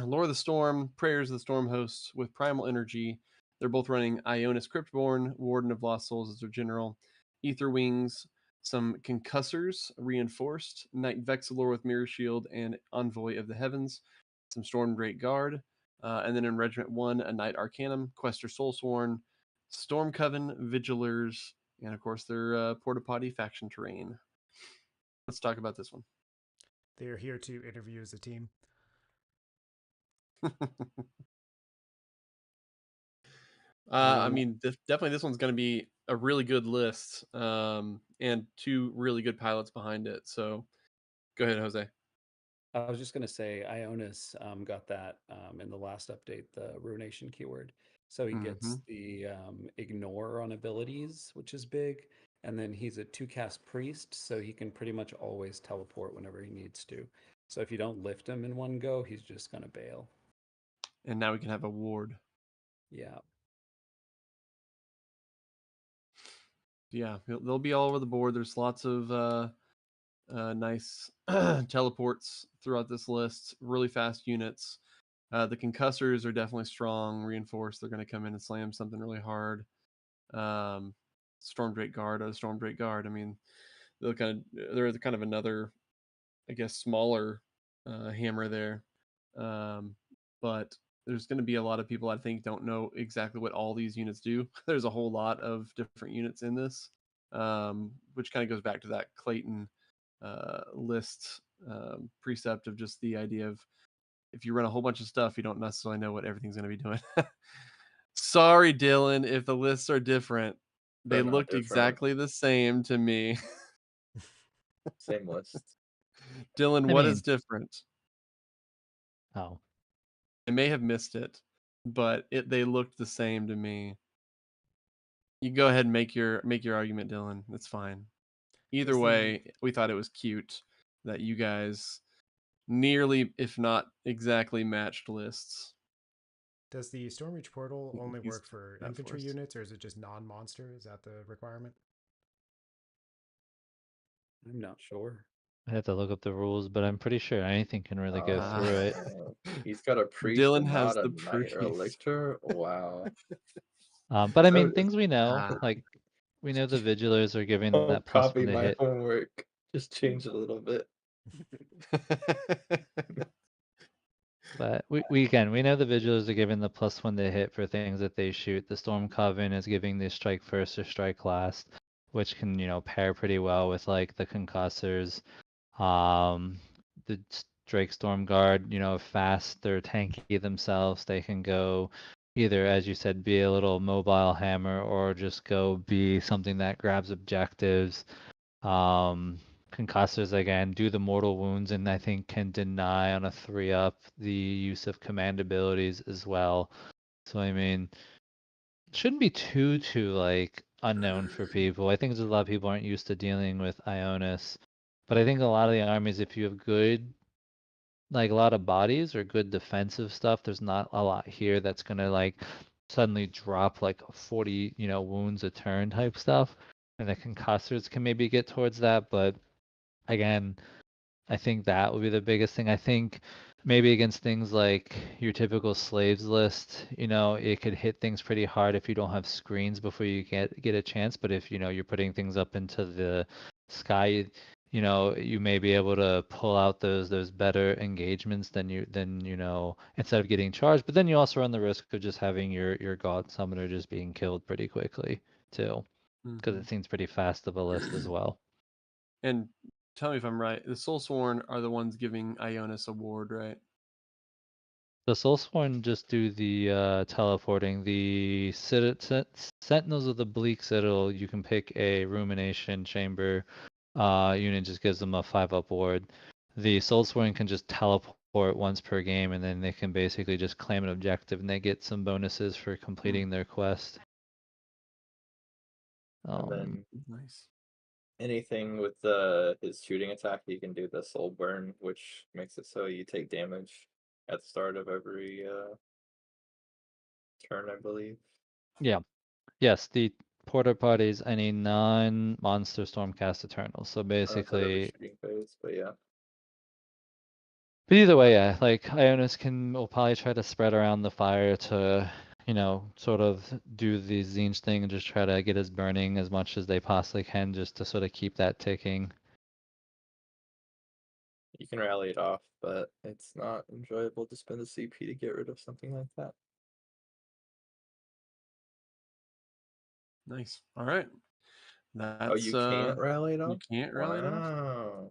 Lore of the Storm, Prayers of the Storm Hosts with Primal Energy. They're both running Ionis Cryptborn, Warden of Lost Souls as their general. Ether Wings, some Concussors reinforced, Knight Vexilor with Mirror Shield and Envoy of the Heavens, some Storm Great Guard, and then in Regiment 1, a Knight Arcanum, Quester Soulsworn, Storm Coven, Vigilers, and of course their Porta Potty faction terrain. Let's talk about this one. They are here to interview as a team. I mean, definitely this one's going to be a really good list, and 2 really good pilots behind it. So, go ahead, Jose. I was just going to say, Ionis got that in the last update, the Ruination keyword. So he gets the ignore on abilities, which is big. And then he's a 2-cast priest, so he can pretty much always teleport whenever he needs to. So if you don't lift him in one go, he's just going to bail. And now we can have a ward. Yeah. Yeah, they'll be all over the board. There's lots of nice teleports throughout this list. Really fast units. The Concussors are definitely strong, reinforced. They're going to come in and slam something really hard. Storm Drake Guard. I mean, they're kind of another, I guess, smaller hammer there. But there's going to be a lot of people I think don't know exactly what all these units do. There's a whole lot of different units in this, which kind of goes back to that Clayton list precept of just the idea of if you run a whole bunch of stuff, you don't necessarily know what everything's going to be doing. Sorry, Dylan, if the lists are different. They They're not looked different. exactly the same to me. Same list. Dylan, I what is mean- different? Oh, I may have missed it, but they looked the same to me. You go ahead and make your argument, Dylan. It's fine. Either Does way, we thought it was cute that you guys nearly, if not exactly, matched lists. Does the Stormreach portal only He's work for not infantry forced. units, or is it just non-monster? Is that the requirement? I'm not sure. I have to look up the rules, but I'm pretty sure anything can really go through it. He's got a priest Dylan and has not a the knight or a priest. lictor. Wow. But I So- mean, things we know, Ah. like we know the vigilers are giving Don't that plus copy when they my hit. homework. Just change it a little bit. But we know the vigilers are giving the plus when they hit for things that they shoot. The Storm Coven is giving the strike first or strike last, which can, pair pretty well with like the concussors. The Drake Storm Guard, fast, they're tanky themselves. They can go either, as you said, be a little mobile hammer or just go be something that grabs objectives. Concussors again do the mortal wounds and I think can deny on a 3-up the use of command abilities as well. So I mean, shouldn't be too like unknown for people. I think there's a lot of people aren't used to dealing with Ionis, but I think a lot of the armies, if you have good, like a lot of bodies or good defensive stuff, there's not a lot here that's gonna like suddenly drop like 40, wounds a turn type stuff. And the concussors can maybe get towards that, but again, I think that would be the biggest thing. I think maybe against things like your typical slaves list, it could hit things pretty hard if you don't have screens before you get a chance. But if you're putting things up into the sky, you may be able to pull out those better engagements than instead of getting charged. But then you also run the risk of just having your god summoner just being killed pretty quickly too, because Mhm. it seems pretty fast of a list as well. And tell me if I'm right. The Soulsworn are the ones giving Ionis a ward, right? The Soulsworn just do the teleporting. The Sentinels of the Bleak Citadel, you can pick a Rumination Chamber unit, just gives them a 5-up ward. The Soulsworn can just teleport once per game, and then they can basically just claim an objective, and they get some bonuses for completing their quest. And then Nice. anything with his shooting attack, he can do the soul burn, which makes it so you take damage at the start of every turn, I believe. Yeah. Yes, the Porta Potties, any non-monster Stormcast Eternals. So I don't know if it's every basically, shooting phase, but yeah. but either way, yeah, like Ionis will probably try to spread around the fire to, sort of do the Zinj thing and just try to get us burning as much as they possibly can just to sort of keep that ticking. You can rally it off, but it's not enjoyable to spend the CP to get rid of something like that. Nice. All right. That's Oh, you can't rally it you off? can't rally it off? Wow.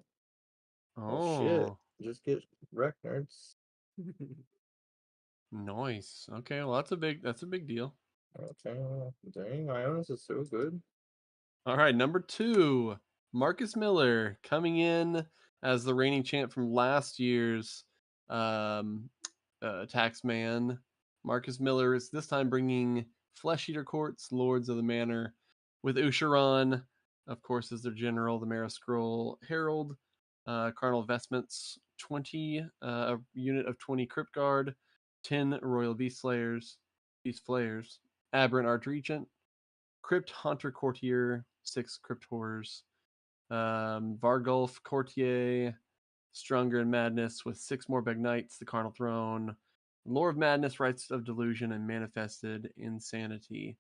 Well, shit. Oh, Just get wrecked, nerds. nice. Okay, well that's a big deal. Okay, dang, Ionis is so good. All right, number 2, Marcus Miller coming in as the reigning champ from last year's Taxman. Marcus Miller is this time bringing Flesh Eater Courts, Lords of the Manor, with Usharan, of course, as their general, the Mara Scroll Herald, Carnal Vestments, 20, a unit of 20 Crypt Guard, 10 Royal Beast Flayers, Aberrant Archregent, Crypt Haunter Courtier, 6 Crypt Horrors, Vargulf Courtier, Stronger in Madness with 6 more Beg Knights, the Carnal Throne, Lore of Madness, Rites of Delusion, and Manifested Insanity.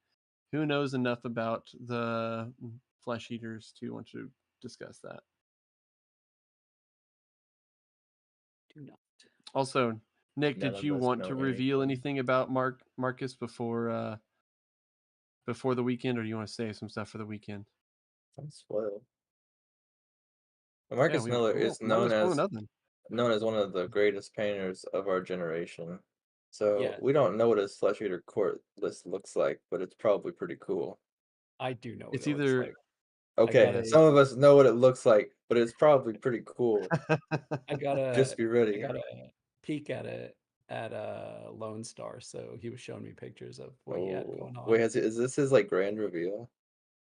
Who knows enough about the Flesh Eaters to want to discuss that? Do not. Also, Nick, None did of you us want know to reveal anything. anything about Marcus before the weekend, or do you want to save some stuff for the weekend? I'm spoiled. Yeah, Marcus Miller we is might spoil nothing. known as one of the greatest painters of our generation. So Yeah. we don't know what his Flesh Eater Court list looks like, but it's probably pretty cool. I do know what It's it looks either like. Okay, some of us know what it looks like, but it's probably pretty cool. I got a Just be I ready. got a peek at it at Lone Star, so he was showing me pictures of what he had going on. Wait, is this his like grand reveal?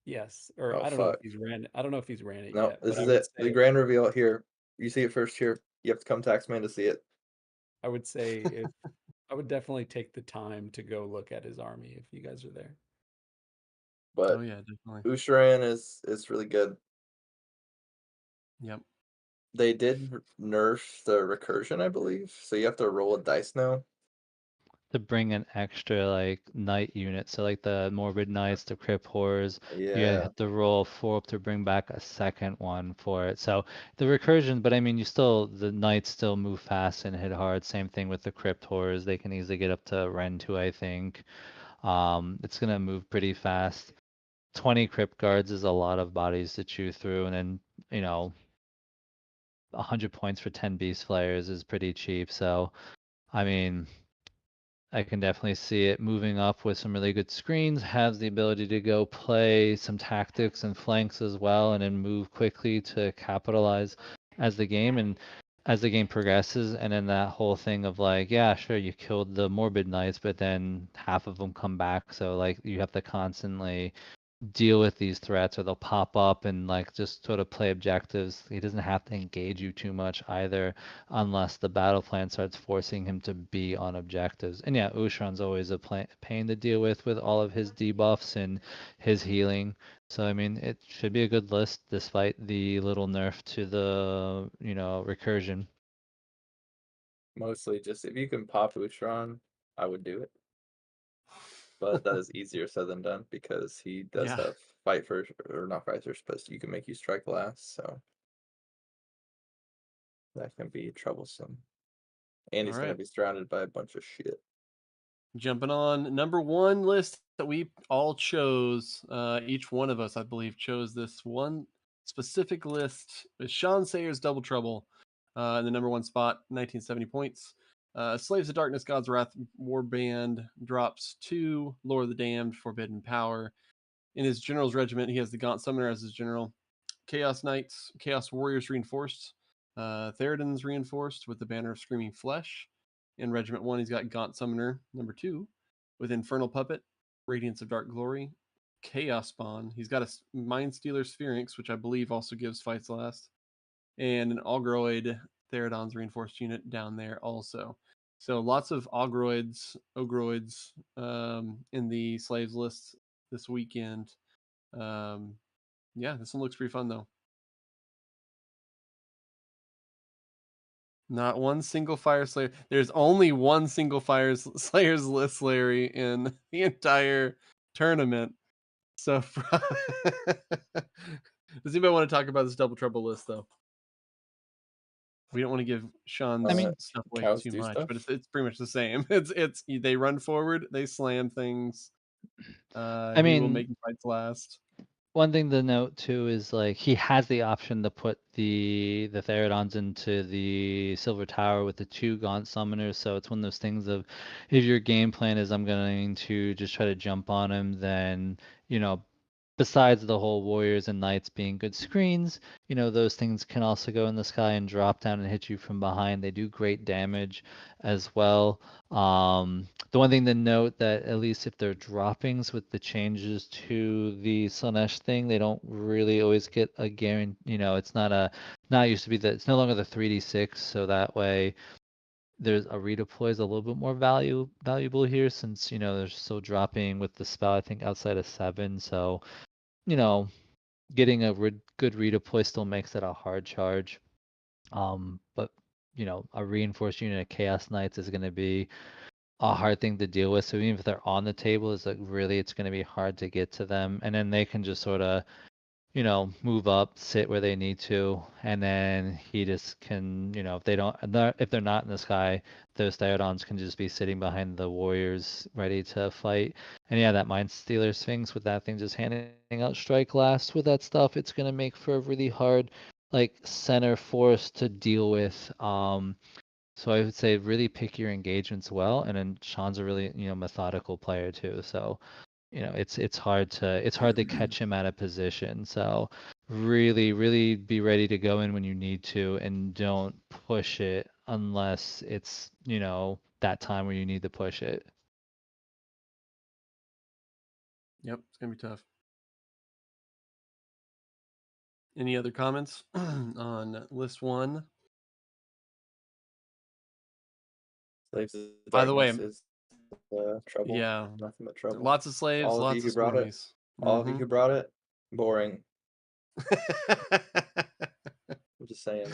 Yes, or Oh I don't know if fuck. he's ran. I don't know if he's ran it No, yet, this but I is would it. The say grand reveal here. You see it first here. You have to come Taxman to see it. I would say if I would definitely take the time to go look at his army if you guys are there. Oh But yeah, definitely. Usharan is really good. Yep. They did nerf the recursion, I believe. So you have to roll a dice now. To bring an extra like knight unit. So like the morbid knights, the crypt horrors, you Yeah. have to roll 4 up to bring back a second one for it. So the recursion, but I mean the knights still move fast and hit hard. Same thing with the crypt horrors. They can easily get up to Ren 2, I think. It's gonna move pretty fast. 20 crypt guards is a lot of bodies to chew through, and then 100 points for 10 beast flayers is pretty cheap. So I mean, I can definitely see it moving up with some really good screens, has the ability to go play some tactics and flanks as well, and then move quickly to capitalize as the game progresses. And then that whole thing of like, yeah, sure, you killed the morbid knights, but then half of them come back. So like you have to constantly deal with these threats, or they'll pop up and like just sort of play objectives. He doesn't have to engage you too much either, unless the battle plan starts forcing him to be on objectives. And yeah, Ushan's always a pain to deal with all of his debuffs and his healing. So I mean, it should be a good list despite the little nerf to the recursion. Mostly just if you can pop Usharan, I would do it. But that is easier said than done because he does Yeah. have fight first, or not fight first, but you can make you strike last, so that can be troublesome. And he's All gonna right. be surrounded by a bunch of shit. Jumping on number one list that we all chose. Each one of us, I believe, chose this one specific list. Is Sean Sayer's Double Trouble in the number one spot, 1970 points. Slaves of Darkness, God's Wrath Warband drops 2. Lord of the Damned, Forbidden Power. In his general's regiment, he has the Gaunt Summoner as his general. Chaos Knights, Chaos Warriors reinforced. Theridans reinforced with the Banner of Screaming Flesh. In Regiment 1, he's got Gaunt Summoner number 2 with Infernal Puppet, Radiance of Dark Glory, Chaos Spawn. He's got a Mind Stealer Sphinx, which I believe also gives fights last, and an Ogroid Theridon's reinforced unit down there also. So lots of Ogroids in the slaves list this weekend. Yeah, this one looks pretty fun though. Not one single Fire Slayer. There's only one single Fire Slayer's list, Larry, in the entire tournament. So, does anybody want to talk about this Double Trouble list, though? We don't want to give Sean's stuff away cows too do much, stuff? but it's pretty much the same. It's they run forward, they slam things. He will mean, make fights last. one thing to note too is like he has the option to put the Theridons into the Silver Tower with the 2 Gaunt Summoners, so it's one of those things of if your game plan is I'm going to just try to jump on him, then besides the whole Warriors and Knights being good screens, those things can also go in the sky and drop down and hit you from behind. They do great damage as well. The one thing to note that at least if they're droppings with the changes to the Slanesh thing, they don't really always get a guarantee. It's not used to be that it's no longer the 3d6, so that way there's a redeploy is a little bit more valuable here since they're still dropping with the spell I think outside of 7, so getting a good redeploy still makes it a hard charge. But a reinforced unit of Chaos Knights is going to be a hard thing to deal with. So even if they're on the table, it's like really it's going to be hard to get to them, and then they can just sort of move up, sit where they need to, and then he just can, if they're not in the sky, those Theodons can just be sitting behind the warriors ready to fight. And yeah, that Mind Stealer Sphinx with that thing just handing out strike last with that stuff, it's gonna make for a really hard, like, center force to deal with. So I would say really pick your engagements well, and then Sean's a really, methodical player too. So it's hard to catch him at a position. So really be ready to go in when you need to, and don't push it unless it's that time where you need to push it. Yep, it's gonna be tough. Any other comments on list 1? Slaves of By the way, Darkness is trouble. yeah, Nothing but trouble. lots of slaves, All of you lots who of brought it, swarmies. all of you who brought it, boring. I'm just saying.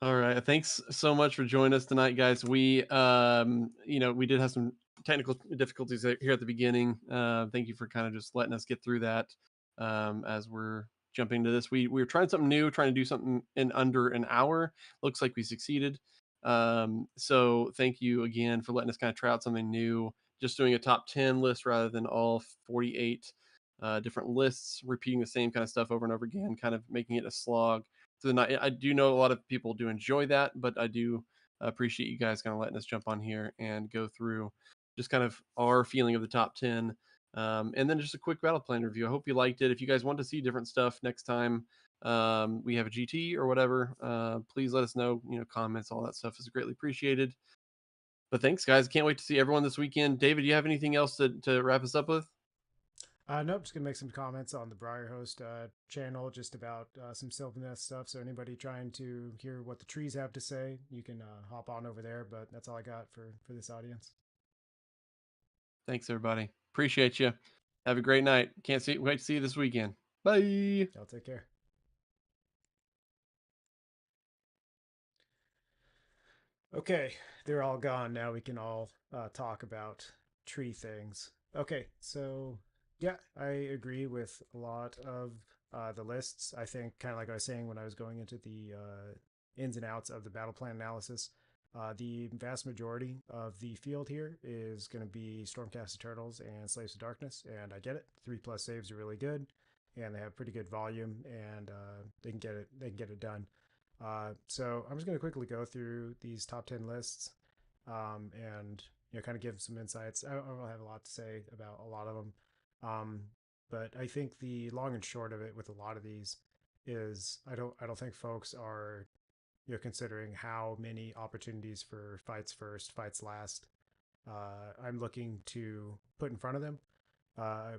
All right. Thanks so much for joining us tonight, guys. We, we did have some technical difficulties here at the beginning. Thank you for kind of just letting us get through that as we're jumping into this. We were trying something new, trying to do something in under an hour. Looks like we succeeded. So thank you again for letting us kind of try out something new. Just doing a top 10 list rather than all 48 different lists, repeating the same kind of stuff over and over again, kind of making it a slog to the night. I do know a lot of people do enjoy that, but I do appreciate you guys kind of letting us jump on here and go through just kind of our feeling of the top 10. And then just a quick battle plan review. I hope you liked it. If you guys want to see different stuff next time we have a GT or whatever, please let us know. Comments, all that stuff is greatly appreciated. But thanks, guys. Can't wait to see everyone this weekend. David, do you have anything else to wrap us up with? Nope, just gonna make some comments on the Briarhost channel just about some Sylvaneth stuff. So anybody trying to hear what the trees have to say, you can hop on over there. But that's all I got for this audience. Thanks, everybody. Appreciate you. Have a great night. Wait to see you this weekend. Bye. Y'all take care. Okay, they're all gone now. We can all talk about tree things. Okay, so yeah, I agree with a lot of the lists. I think, kind of like I was saying when I was going into the ins and outs of the battle plan analysis, the vast majority of the field here is going to be Stormcast Eternals and Slaves of Darkness, and I get it. 3+ saves are really good, and they have pretty good volume, and they can get it done. So I'm just going to quickly go through these top 10 lists and kind of give some insights. I don't really have a lot to say about a lot of them, but I think the long and short of it with a lot of these is I don't think folks are considering how many opportunities for fights first, fights last I'm looking to put in front of them.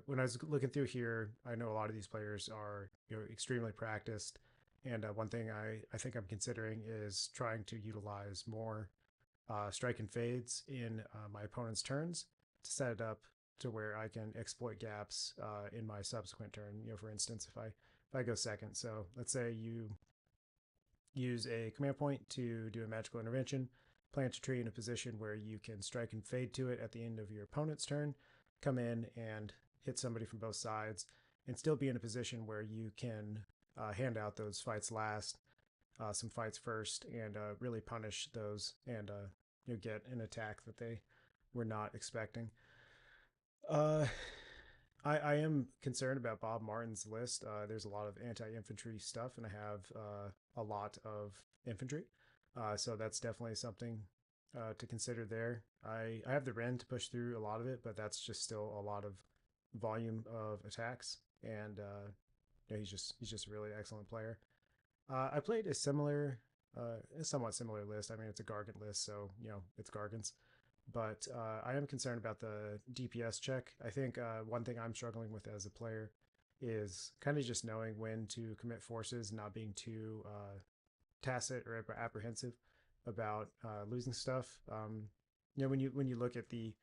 When I was looking through here, I know a lot of these players are extremely practiced. And one thing I think I'm considering is trying to utilize more strike and fades in my opponent's turns to set it up to where I can exploit gaps in my subsequent turn. For instance, if I go second, so let's say you use a command point to do a magical intervention, plant a tree in a position where you can strike and fade to it at the end of your opponent's turn, come in and hit somebody from both sides, and still be in a position where you can hand out those fights last, some fights first, and really punish those and get an attack that they were not expecting. I am concerned about Bob Martin's list. There's a lot of anti-infantry stuff, and I have a lot of infantry. So that's definitely something to consider there. I have the Ren to push through a lot of it, but that's just still a lot of volume of attacks, and he's just a really excellent player. I played a somewhat similar list. I mean, it's a Gargant list, so it's Gargants. But I am concerned about the DPS check. I think one thing I'm struggling with as a player is kind of just knowing when to commit forces, not being too tacit or apprehensive about losing stuff. When you look at the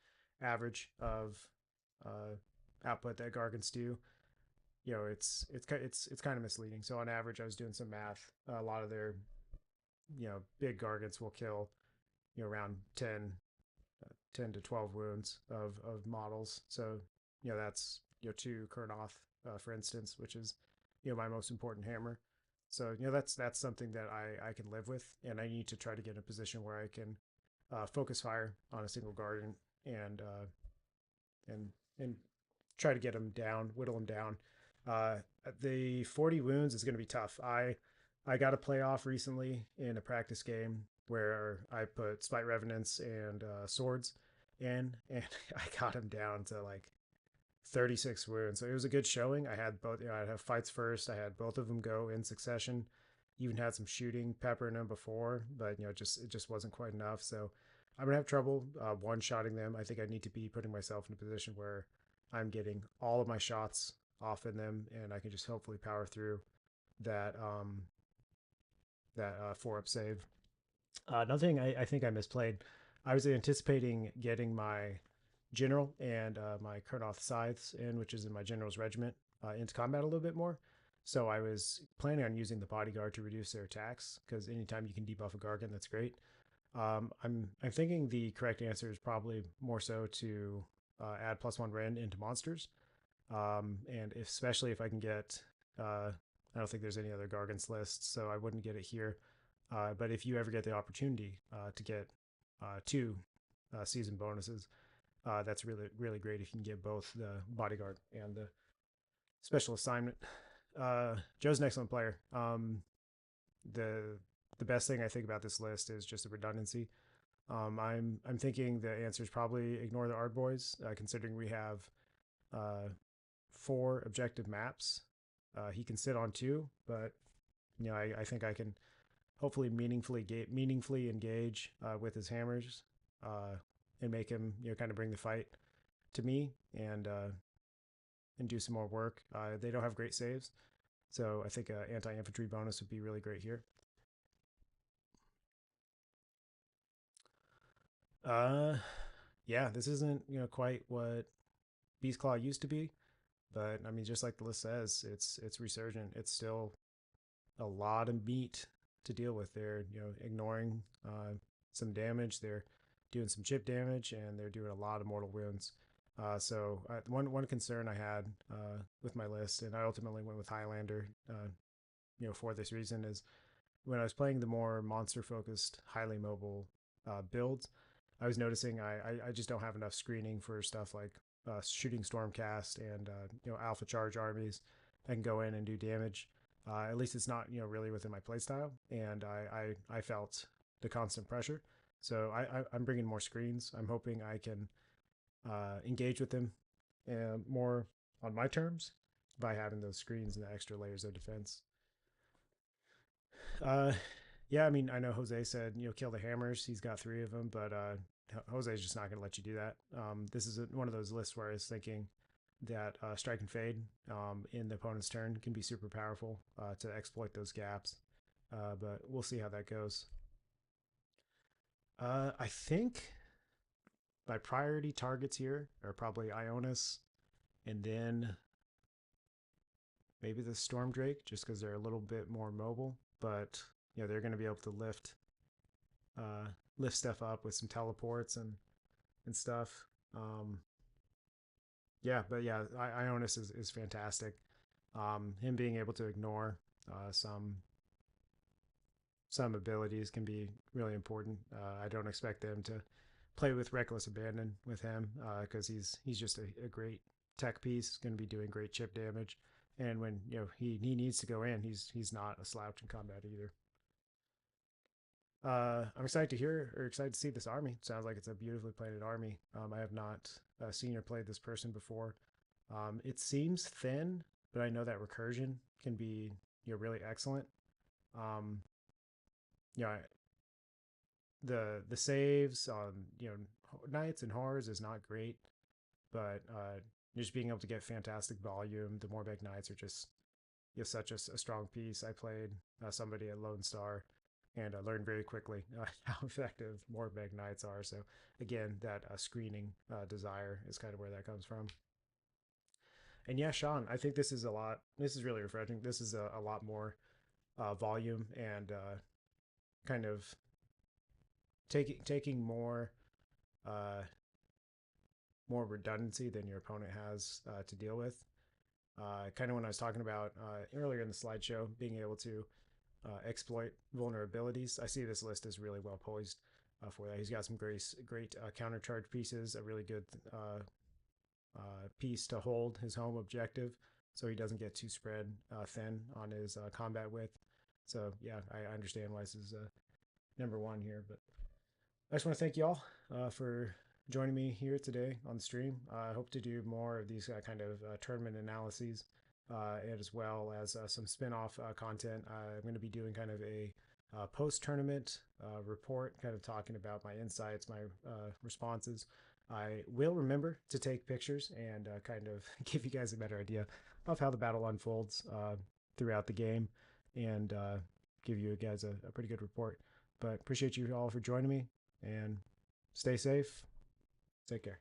average of output that Gargants do, it's kind of misleading. So on average, I was doing some math. A lot of their big Gargants will kill around 10 to 12 wounds of models. So that's 2 Kurnoth, for instance, which is my most important hammer. So that's something that I can live with, and I need to try to get in a position where I can focus fire on a single Guardian and try to get him down, whittle him down. The 40 wounds is going to be tough. I got a playoff recently in a practice game where I put Spite Revenants and swords and I got him down to like 36 wounds. So it was a good showing. I had both, I'd have fights first. I had both of them go in succession. Even had some shooting pepper in them before, but it just wasn't quite enough. So I'm gonna have trouble one-shotting them. I think I need to be putting myself in a position where I'm getting all of my shots off in them, and I can just hopefully power through that 4-up save. Another thing I think I misplayed. I was anticipating getting my general and my Kurnoth scythes in, which is in my general's regiment, into combat a little bit more. So I was planning on using the bodyguard to reduce their attacks, because anytime you can debuff a Gargant, that's great. I'm thinking the correct answer is probably more so to add +1 rend into monsters, and especially if I can get. I don't think there's any other Gargants lists, so I wouldn't get it here. But if you ever get the opportunity to get 2 season bonuses, that's really great if you can get both the bodyguard and the special assignment. Joe's an excellent player. The best thing I think about this list is just the redundancy. I'm thinking the answer is probably ignore the Ard Boys, considering we have 4 objective maps. He can sit on 2, but I think I can hopefully meaningfully engage with his hammers, and make him kind of bring the fight to me, and do some more work. They don't have great saves, so I think an anti-infantry bonus would be really great here. Yeah, this isn't quite what Beastclaw used to be, but I mean, just like the list says, it's resurgent. It's still a lot of meat to deal with. They're ignoring some damage. They're doing some chip damage, and they're doing a lot of mortal wounds. So one concern I had with my list, and I ultimately went with Highlander, for this reason, is when I was playing the more monster-focused, highly mobile builds, I was noticing I just don't have enough screening for stuff like shooting Stormcast and Alpha Charge armies that can go in and do damage. At least it's not really within my playstyle, and I felt the constant pressure. So I'm bringing more screens. I'm hoping I can engage with them more on my terms by having those screens and the extra layers of defense. Yeah, I mean, I know Jose said kill the hammers. He's got 3 of them, but Jose's just not going to let you do that. This is one of those lists where I was thinking that strike and fade in the opponent's turn can be super powerful to exploit those gaps, but we'll see how that goes. I think my priority targets here are probably Ionis, and then maybe the Storm Drake, just because they're a little bit more mobile, but they're going to be able to lift stuff up with some teleports and stuff. Yeah, but yeah, Ionis is fantastic. Him being able to ignore some abilities can be really important. I don't expect them to play with reckless abandon with him, because he's just a great tech piece. Going to be doing great chip damage, and when he needs to go in, he's not a slouch in combat either. I'm excited to see this army. Sounds like it's a beautifully planted army. I have not seen or played this person before. It seems thin, but I know that recursion can be really excellent. The saves on knights and horrors is not great, but just being able to get fantastic volume. The Morbeg Knights are just such a strong piece. I played somebody at Lone Star, and I learned very quickly how effective Morbeg Knights are. So again, that screening desire is kind of where that comes from. And yeah, Sean, I think this is really refreshing. This is a lot more volume and kind of taking more redundancy than your opponent has to deal with. Kind of when I was talking about earlier in the slideshow, being able to exploit vulnerabilities, I see this list as really well poised for that. He's got some great counter charge pieces, a really good piece to hold his home objective, so he doesn't get too spread thin on his combat width. So yeah, I understand why this is number 1 here. But I just want to thank y'all for joining me here today on the stream. I hope to do more of these kind of tournament analyses, and as well as some spin-off content. I'm going to be doing kind of a post-tournament report, kind of talking about my insights, my responses. I will remember to take pictures and kind of give you guys a better idea of how the battle unfolds throughout the game, and give you guys a pretty good report. But appreciate you all for joining me, and stay safe. Take care.